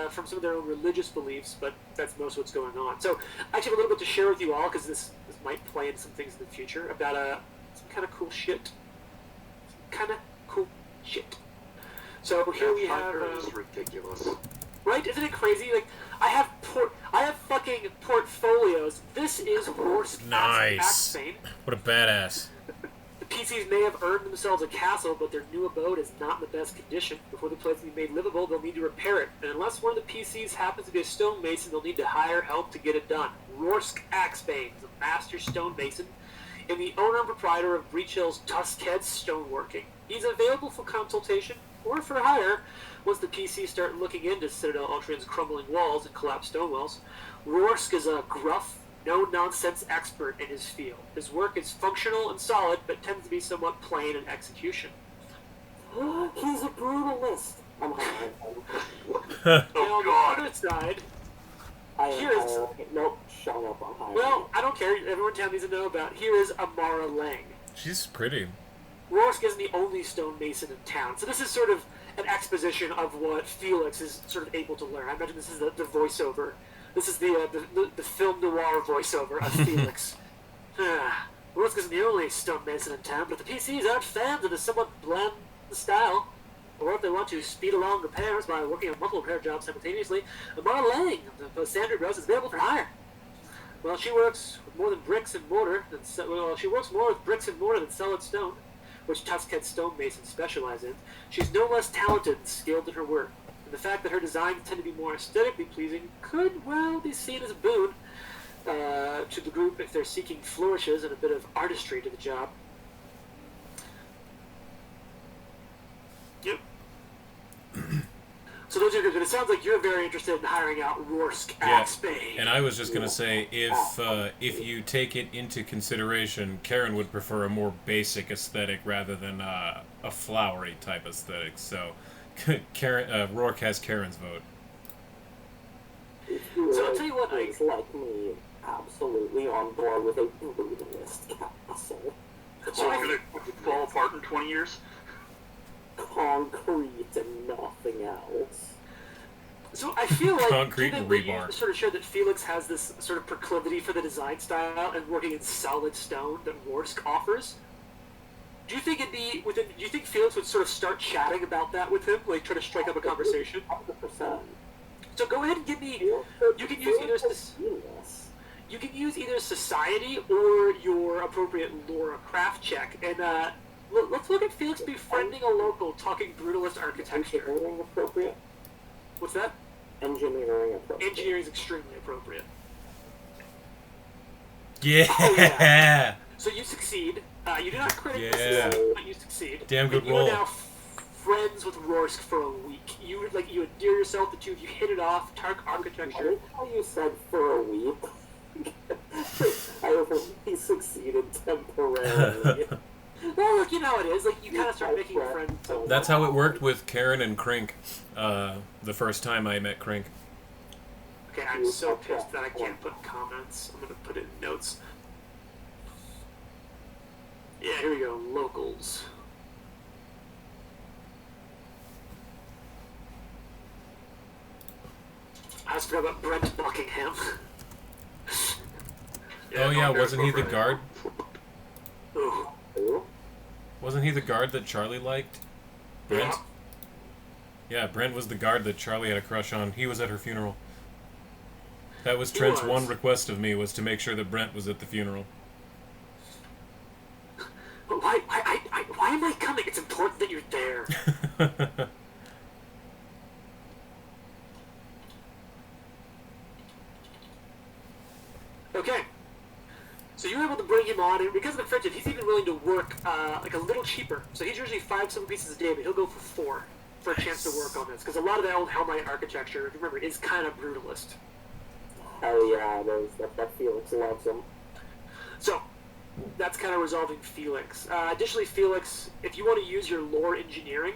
from some of their own religious beliefs, but that's most of what's going on. So, I actually have a little bit to share with you all, because this might play into some things in the future, about some kind of cool shit. So here we have. Is ridiculous. Right? Isn't it crazy? Like, I have fucking portfolios. This is Rorsk Nice. Axbane. What a badass. The PCs may have earned themselves a castle, but their new abode is not in the best condition. Before the place can be made livable, they'll need to repair it. And unless one of the PCs happens to be a stonemason, they'll need to hire help to get it done. Rorsk Axbane is a master stonemason and the owner and proprietor of Breach Hill's Tuskhead Stoneworking. He's available for consultation or for hire. Once the PC start looking into Citadel Ultron's crumbling walls and collapsed stone walls, Rorsk is a gruff, no-nonsense expert in his field. His work is functional and solid, but tends to be somewhat plain in execution. He's a brutalist. I'm hiring him. And Oh on God. the other side, I am Here's- hiring him. Nope, shut up, I'm hiring well, him. I don't care. Everyone town needs to know about. Here is Amara Lang. She's pretty. Rorsk isn't the only stonemason in town, so this is sort of an exposition of what Felix is sort of able to learn. I imagine this is the voiceover. This is the film noir voiceover of Felix. Rorsk isn't the only stonemason in town, but the PCs aren't fans of the somewhat bland style. Or if they want to speed along repairs by working on multiple repair jobs simultaneously, Amara Lang of the Sandra Bros is available for hire. Well, she works with more than bricks and mortar. She works more with bricks and mortar than solid stone, which Tuskhead stonemasons specialize in. She's no less talented and skilled in her work, and the fact that her designs tend to be more aesthetically pleasing could well be seen as a boon to the group if they're seeking flourishes and a bit of artistry to the job. Yep. So those are good. It sounds like you're very interested in hiring out Rorsk Yeah. Axebane. And I was just gonna say, if you take it into consideration, Karen would prefer a more basic aesthetic rather than a flowery type aesthetic. So, Karen, Rourke has Karen's vote. If you So I'll tell you what, is like me, absolutely on board with a brutalist castle. So It's gonna fall apart in 20 years. Concrete and nothing else. So I feel like, Concrete given and that you rebar. sort of showed that Felix has this sort of proclivity for the design style and working in solid stone that Rorsk offers, do you think do you think Felix would sort of start chatting about that with him, like try to strike up a conversation? 100%. So go ahead and give me. You can use either you can use either society or your appropriate lore craft check, and let's look at Felix befriending a local, talking brutalist architecture. Engineering appropriate? What's that? Engineering appropriate. Engineering is extremely appropriate. Yeah. Oh, yeah. So you succeed. You do not critically Yeah. succeed, but you succeed. Damn good and you roll. are now friends with Rorsk for a week. You endear yourself. The two of you hit it off. Tark I architecture. like how you said for a week. I only succeeded temporarily. Well, look, you know how it is. Like you kind of start making friends. So That's how it worked with Karen and Krink. The first time I met Krink. okay, I'm so pissed that I can't put comments. I'm gonna put it in notes. Yeah, here we go. Locals. I just forgot about Brent Buckingham. Oh yeah, no, wasn't he the go for it. guard? Ooh. Who? Wasn't he the guard that Charlie liked? Brent? Yeah. Yeah, Brent was the guard that Charlie had a crush on. He was at her funeral. That was He Trent's was. one request of me, was to make sure that Brent was at the funeral. But why am I coming? It's important that you're there. Okay. So you're able to bring him on, and because of the friendship, he's even willing to work like a little cheaper. So he's usually 5 silver pieces a day, but he'll go for 4 for a chance to work on this. Because a lot of that old Hellknight architecture, if you remember, is kind of brutalist. Hell yeah, that Felix loves him. So that's kind of resolving Felix. Additionally, Felix, if you want to use your lore engineering,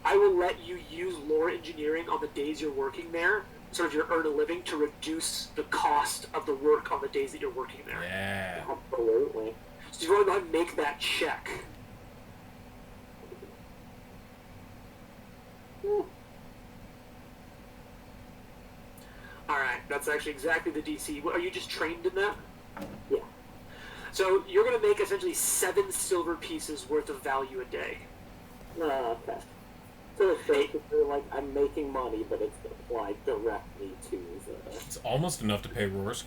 I will let you use lore engineering on the days you're working there, sort of your earn a living, to reduce the cost of the work on the days that you're working there. Yeah. Absolutely. So you want to go ahead and make that check. Alright, that's actually exactly the DC. Are you just trained in that? Yeah. So you're going to make essentially 7 silver pieces worth of value a day. Okay. So it's basically like I'm making money, but it's applied directly to the... It's almost enough to pay Rorsk.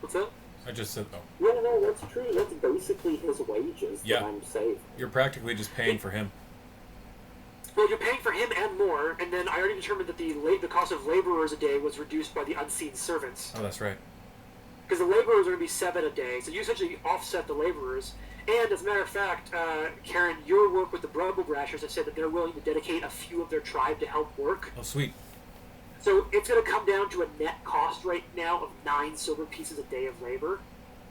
What's that? I just said, oh. Yeah, no, that's true. That's basically his wages Yeah. that I'm saving. You're practically just paying for him. Well, you're paying for him and more, and then I already determined that the cost of laborers a day was reduced by the unseen servants. Oh, that's right. Because the laborers are going to be 7 a day, so you essentially offset the laborers, And as a matter of fact, Karen, your work with the Brubble Brashers have said that they're willing to dedicate a few of their tribe to help work. Oh, sweet. So it's going to come down to a net cost right now of 9 silver pieces a day of labor.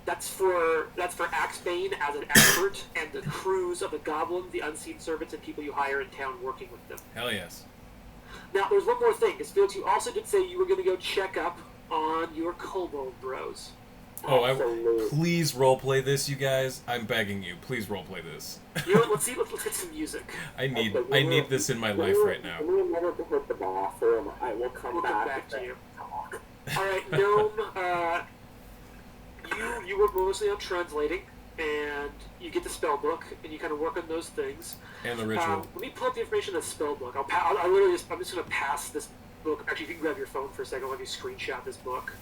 That's for Axebane as an expert and the crews of the goblins, the unseen servants, and people you hire in town working with them. Hell yes. Now, there's one more thing, because Felix, you also did say you were going to go check up on your kobold bros. Oh, Absolutely. please roleplay this, you guys. I'm begging you. Please roleplay this. You know what? Let's get some music. I need this in my life right now. When we remember to hit the bathroom, I will come We'll back. come back to and you. talk. All right, Gnome. You work mostly on translating, and you get the spell book, and you kind of work on those things. And the ritual. Let me pull up the information in the spell book. I'm just going to pass this book. Actually, if you can grab your phone for a second, I'll have you screenshot this book,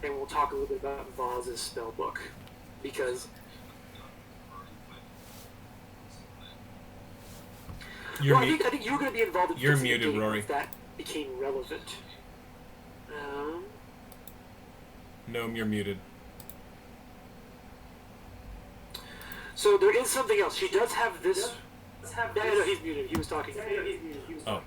and we'll talk a little bit about Vaz's spell book, because You're I think you were going to be involved in You're fixing the muted, game Rory. if that became relevant. Gnome, you're muted. So there is something else. She does have this. Yeah, no, he's muted. He was talking. Oh.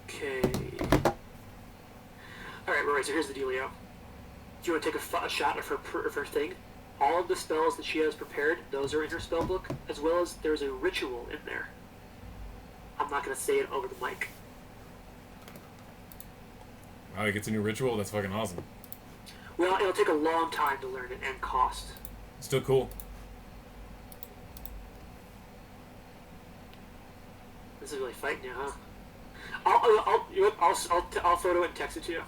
Okay. Alright, Rory, so here's the dealio. Do you want to take a shot of her thing? All of the spells that she has prepared, those are in her spell book, as well as there's a ritual in there. I'm not going to say it over the mic. Wow, he gets a new ritual? That's fucking awesome. Well, it'll take a long time to learn it and cost. Still cool. This is really fighting you, huh? I'll photo it and text it to you.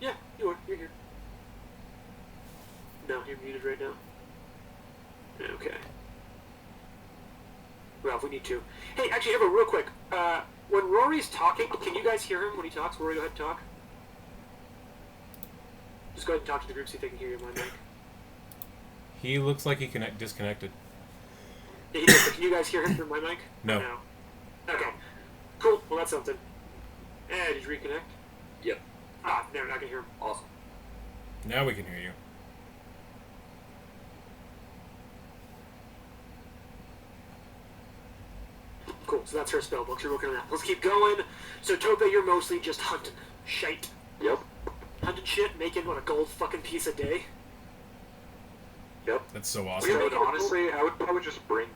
Yeah, you are. You're here. No, you're muted right now. Okay. Well, if we need to. Hey, actually, Ever, real quick. When Rory's talking, can you guys hear him when he talks? Rory, go ahead and talk. Just go ahead and talk to the group, see if they can hear you on my mic. He looks like he disconnected. Yeah, he does, but can you guys hear him through my mic? No. Or no? Okay. Cool. Well, that's something. Did you reconnect? Yep. Ah, no, I can hear him. Awesome. Now we can hear you. Cool. So that's her spell book. You're working on that. Let's keep going. So Tope, you're mostly just hunting shite. Yep. Hunting shit, making what, a gold fucking piece a day. Yep. That's so I awesome. would honestly, I would probably just bring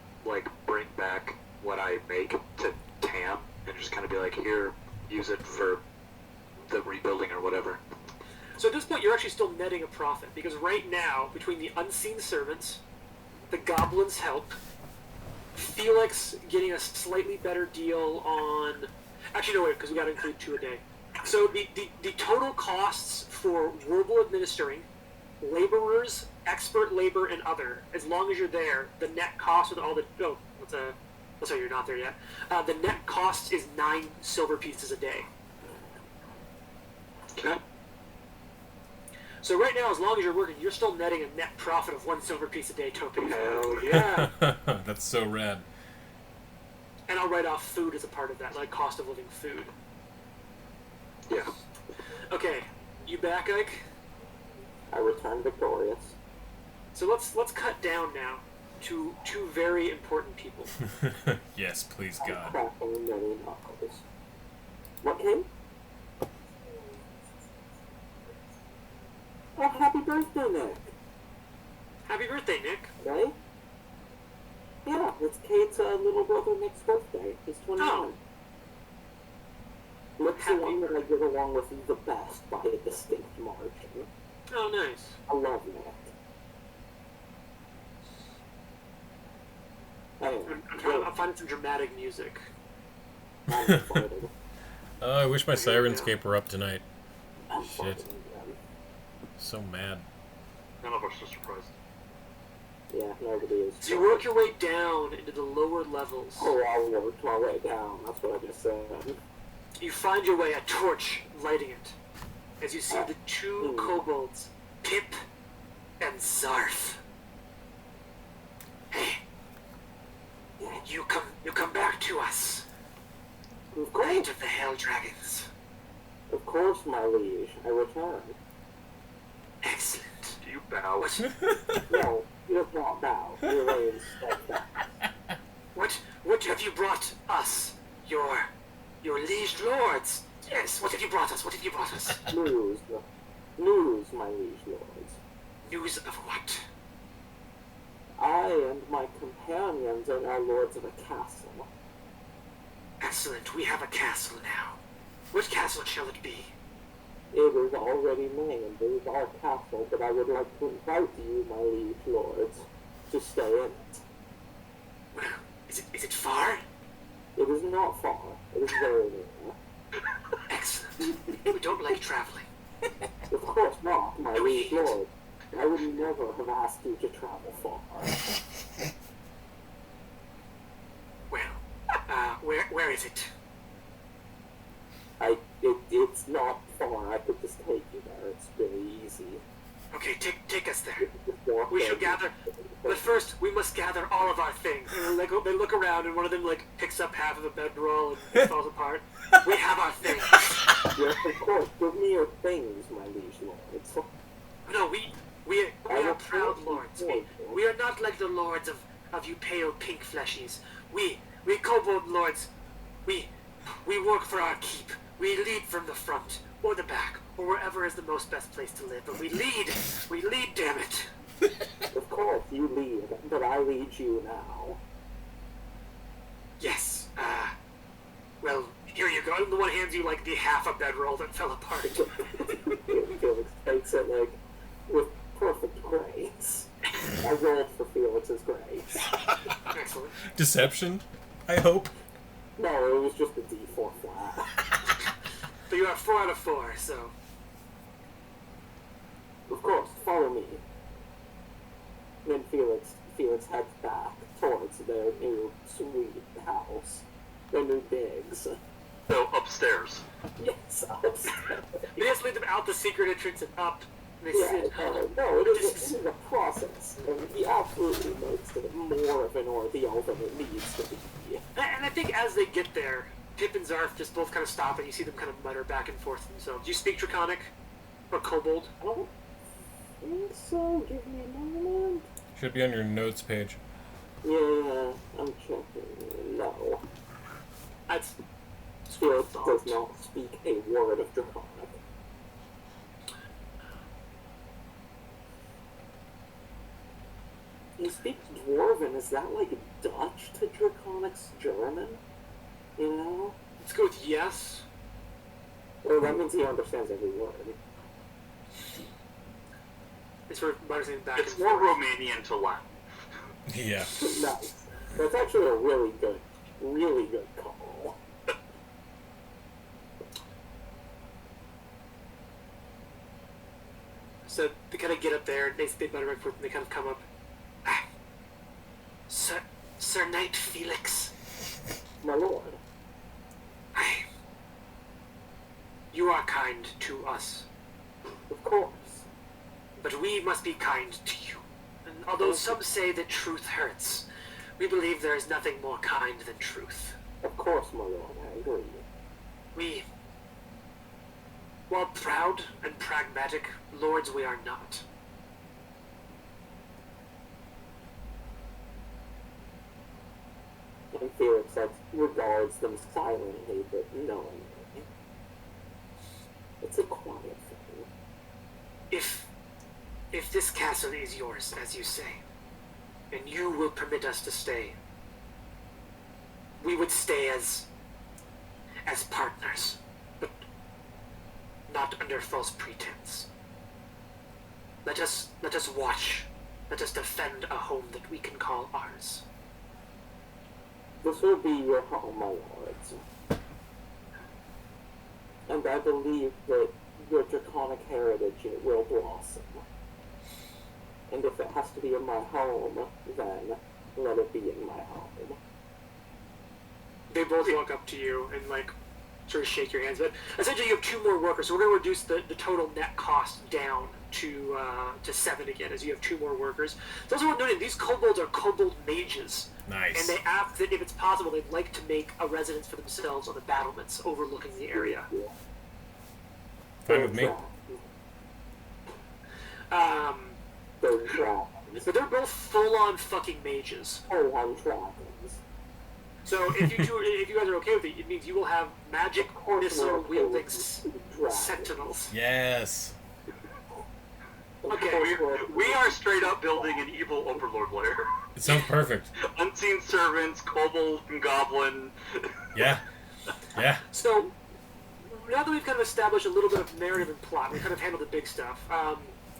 back what I make to Tam and just kind of be like, here, use it for the rebuilding or whatever. So at this point, you're actually still netting a profit because right now, between the unseen servants, the goblins' help, Felix getting a slightly better deal on. Actually, no, wait, because we got to include 2 a day. So the total costs for verbal administering, laborers, expert labor, and other, as long as you're there, the net cost with all the sorry, you're not there yet. The net cost is 9 silver pieces a day. Okay. So right now, as long as you're working, you're still netting a net profit of 1 silver piece a day, Tope. Hell yeah. That's so rad. And I'll write off food as a part of that, like cost of living food. Yeah. Okay, you back, Ike? I return victorious. So let's cut down now to 2 very important people. Yes, please, I'm God. cracking many knuckles. What came? Oh, happy birthday, Nick! Happy birthday, Nick. Right? Yeah, it's Kate's little brother Nick's birthday. He's 21. Oh. Nick's the one that I get along with the best by a distinct margin. Oh, nice. I love Nick. Anyway, I'm finding some dramatic music. I'm excited. I wish my Sirenscape were up tonight. I'm Shit. farting again. So mad. None of us are surprised. Yeah, nobody is. So you work your way down into the lower levels. Oh, I'll work my way down. That's what I just said. You find your way, a torch lighting it, as you see the two kobolds, Pip and Zarf. Hey, you come back to us, Of Knight course, of the Hell Dragons. of course, my liege. I return. Excellent. Do you bow? No, you have not bow. You remain steadfast. What have you brought us? Your liege lords. Yes, what have you brought us? What have you brought us? News, my liege lords. News of what? I and my companions are now lords of a castle. Excellent, we have a castle now. What castle shall it be? It is already named. It is our castle, but I would like to invite you, my liege lords, to stay in it. Well, is it far? It is not far. It is very near. Excellent. We don't like traveling. Of course not, my liege lord. I would never have asked you to travel far. Well, where is it? It's not far. I could just take you there. It's really easy. Okay, take us there. Just walk We there. shall gather, but first we must gather all of our things. And they look around, and one of them picks up half of a bedroll and it falls apart. We have our things. Yes, of course. Give me your things, my liege lords. No, we are proud lords. We are not like the lords of you pale pink fleshies. We kobold lords. We work for our keep. We lead from the front or the back or wherever is the most best place to live. But we lead. Damn it. Of course, you lead, but I lead you now. Yes. Well, here you go. I'm the one hands you the half a bedroll that fell apart. Felix takes it with perfect grace. I rolled for Felix's grace. Excellent. Deception, I hope. No, it was just a D4 flat. But you are 4 out of 4, so Of course, follow me. Then Felix heads back towards their new sweet house. Their new digs. So upstairs. Yes, upstairs. you just lead them out the secret entrance and up. And they Yeah, sit. no, it is a process, and he absolutely makes it more of an ordeal than it needs to be. And I think as they get there, Pip and Zarf just both kind of stop, and you see them kind of mutter back and forth themselves. Do you speak Draconic or Kobold? I don't think so. Give me a moment. Should be on your notes page. Yeah, I'm checking. No. That's Felix does not speak a word of Draconic. He speaks Dwarven. Is that Dutch to Draconic's German? You know? Let's go with yes. Well, that means he understands every word. They sort of mutters it back It's and more forth. Romanian to Latin. Yeah. Nice. That's actually a really good call. So they kind of get up there, and they mutter back and forth, and they kind of come up. Sir Knight Felix. My lord. You are kind to us, Of course. but we must be kind to you. And although some say that truth hurts, we believe there is nothing more kind than truth. Of course, my lord. I agree. We, while proud and pragmatic, lords we are not. And Felix regards them silently but knowingly. It's a quiet thing. If this castle is yours, as you say, and you will permit us to stay, we would stay as partners, but not under false pretense. Let us watch. Let us defend a home that we can call ours. This will be your home, my lords. And I believe that your draconic heritage will blossom. And if it has to be in my home, then let it be in my home. They both walk up to you and like sort of shake your hands. But essentially, you have 2 more workers, so we're going to reduce the total net cost down to 7 again, as you have 2 more workers. It's also worth noting these kobolds are kobold mages. Nice. And they ask that if it's possible, they'd like to make a residence for themselves on the battlements overlooking the area. Fine with me. They're dragons. But they're both full-on fucking mages. Full-on dragons. So if you guys are okay with it, it means you will have magic missile-wielding sentinels. Yes. Okay. We are straight up building an evil overlord lair. It sounds perfect. Unseen servants, kobold and goblin. Yeah. Yeah. So now that we've kind of established a little bit of narrative and plot, we kind of handled the big stuff.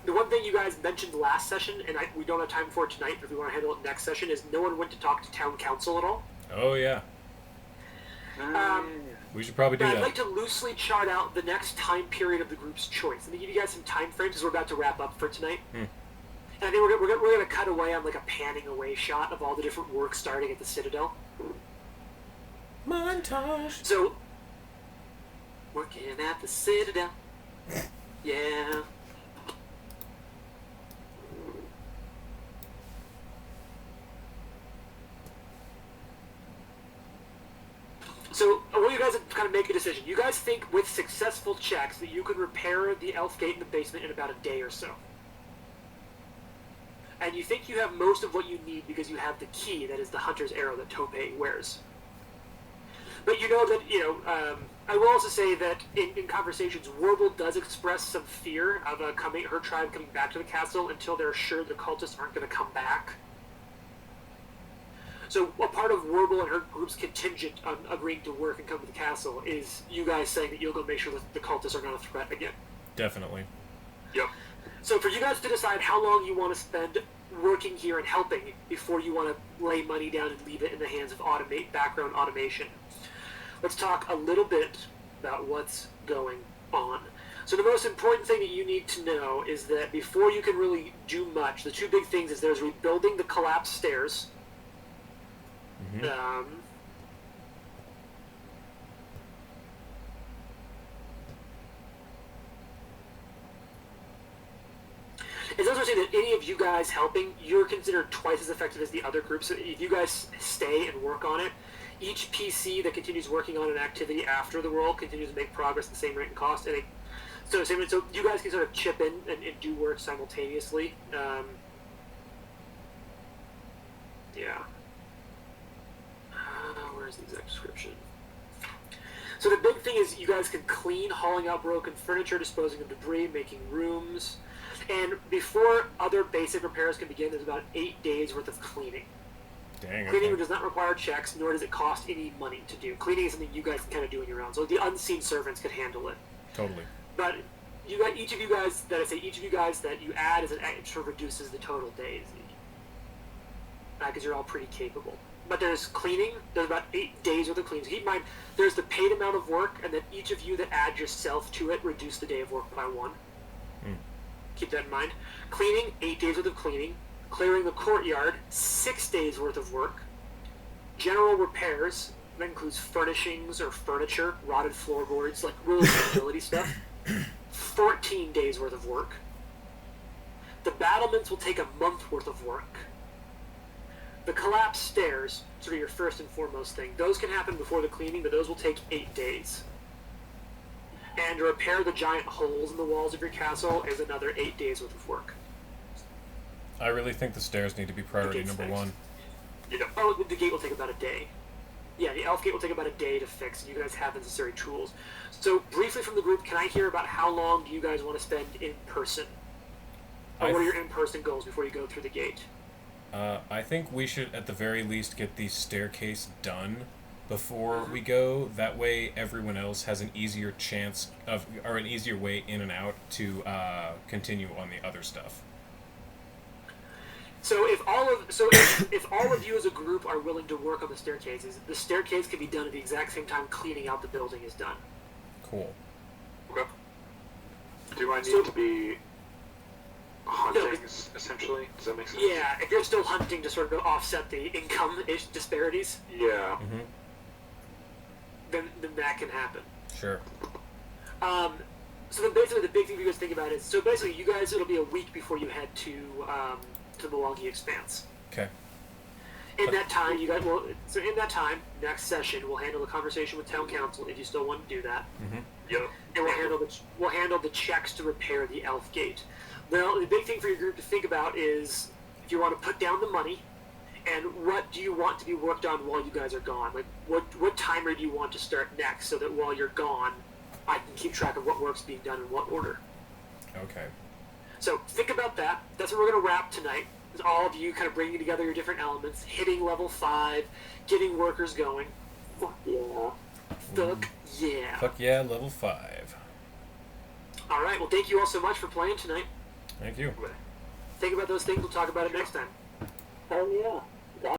The one thing you guys mentioned last session, and we don't have time for it tonight, but if we want to handle it next session, is no one went to talk to town council at all. Oh, yeah. We should probably do I'd that. like to loosely chart out the next time period of the group's choice. Let me give you guys some time frames as we're about to wrap up for tonight. And I think we're going to cut away on like a panning away shot of all the different work starting at the Citadel. Montage. So, working at the Citadel. Yeah. So, I want you guys to kind of make a decision. You guys think with successful checks that you could repair the elf gate in the basement in about a day or so. And you think you have most of what you need because you have the key, that is the hunter's arrow that Tope wears. But you know that, I will also say that in conversations, Warble does express some fear of her tribe coming back to the castle until they're sure the cultists aren't going to come back. So a part of Warble and her group's contingent on agreeing to work and come to the castle is you guys saying that you'll go make sure that the cultists are not a threat again. Definitely. Yep. So for you guys to decide how long you want to spend working here and helping before you want to lay money down and leave it in the hands of background automation, let's talk a little bit about what's going on. So the most important thing that you need to know is that before you can really do much, the 2 big things is there's rebuilding the collapsed stairs. It's also saying that any of you guys helping, you're considered twice as effective as the other group. So if you guys stay and work on it, each PC that continues working on an activity after the roll continues to make progress at the same rate and cost. And so you guys can sort of chip in and do work simultaneously. Yeah. Where's the exact description? So the big thing is you guys can clean, hauling out broken furniture, disposing of debris, making rooms. And before other basic repairs can begin, there's about 8 days worth of cleaning. Dang, Cleaning okay. does not require checks, nor does it cost any money to do. Cleaning is something you guys can kind of do on your own. So the unseen servants could handle it. Totally. But each of you guys that you add as an extra reduces the total days. Because you're all pretty capable. But there's cleaning. There's about 8 days worth of cleaning. So keep in mind, there's the paid amount of work, and then each of you that add yourself to it reduce the day of work by 1. Keep that in mind. Cleaning, 8 days worth of cleaning. Clearing the courtyard, 6 days worth of work. General repairs, that includes furnishings or furniture, rotted floorboards, like real utility stuff. 14 days worth of work. The battlements will take a month worth of work. The collapsed stairs, sort of your first and foremost thing, those can happen before the cleaning, but those will take 8 days. And to repair the giant holes in the walls of your castle is another 8 days worth of work. I really think the stairs need to be priority gate's number next. 1. Oh, the gate will take about a day. Yeah, the elf gate will take about a day to fix, and you guys have the necessary tools. So, briefly from the group, can I hear about how long do you guys want to spend in person? Or what are your in-person goals before you go through the gate? I think we should, at the very least, get the staircase done before we go. That way, everyone else has an easier chance of, or an easier way in and out to continue on the other stuff. So if all of you as a group are willing to work on the staircases, the staircase can be done at the exact same time cleaning out the building is done. Cool. Okay. Do I need to be hunting things, essentially. Does that make sense? Yeah, if you're still hunting to sort of offset the income disparities, Yeah. Mm-hmm. then that can happen. Sure. So then basically the big thing you guys think about is, so basically you guys, it'll be a week before you head to the Milwaukee Expanse. Okay. In that time, you guys will, so in that time, next session, we'll handle the conversation with town council if you still want to do that. Mm-hmm. Yep. And we'll handle the checks to repair the Elf Gate. Now, the big thing for your group to think about is if you want to put down the money, and what do you want to be worked on while you guys are gone? Like, what timer do you want to start next so that while you're gone, I can keep track of what work's being done in what order? Okay. So think about that. That's what we're going to wrap tonight. Is all of you kind of bringing together your different elements, hitting level 5, getting workers going. Fuck yeah. Fuck yeah. Fuck yeah, level 5. All right. Well, thank you all so much for playing tonight. Thank you. Think about those things. We'll talk about it next time. Hell yeah.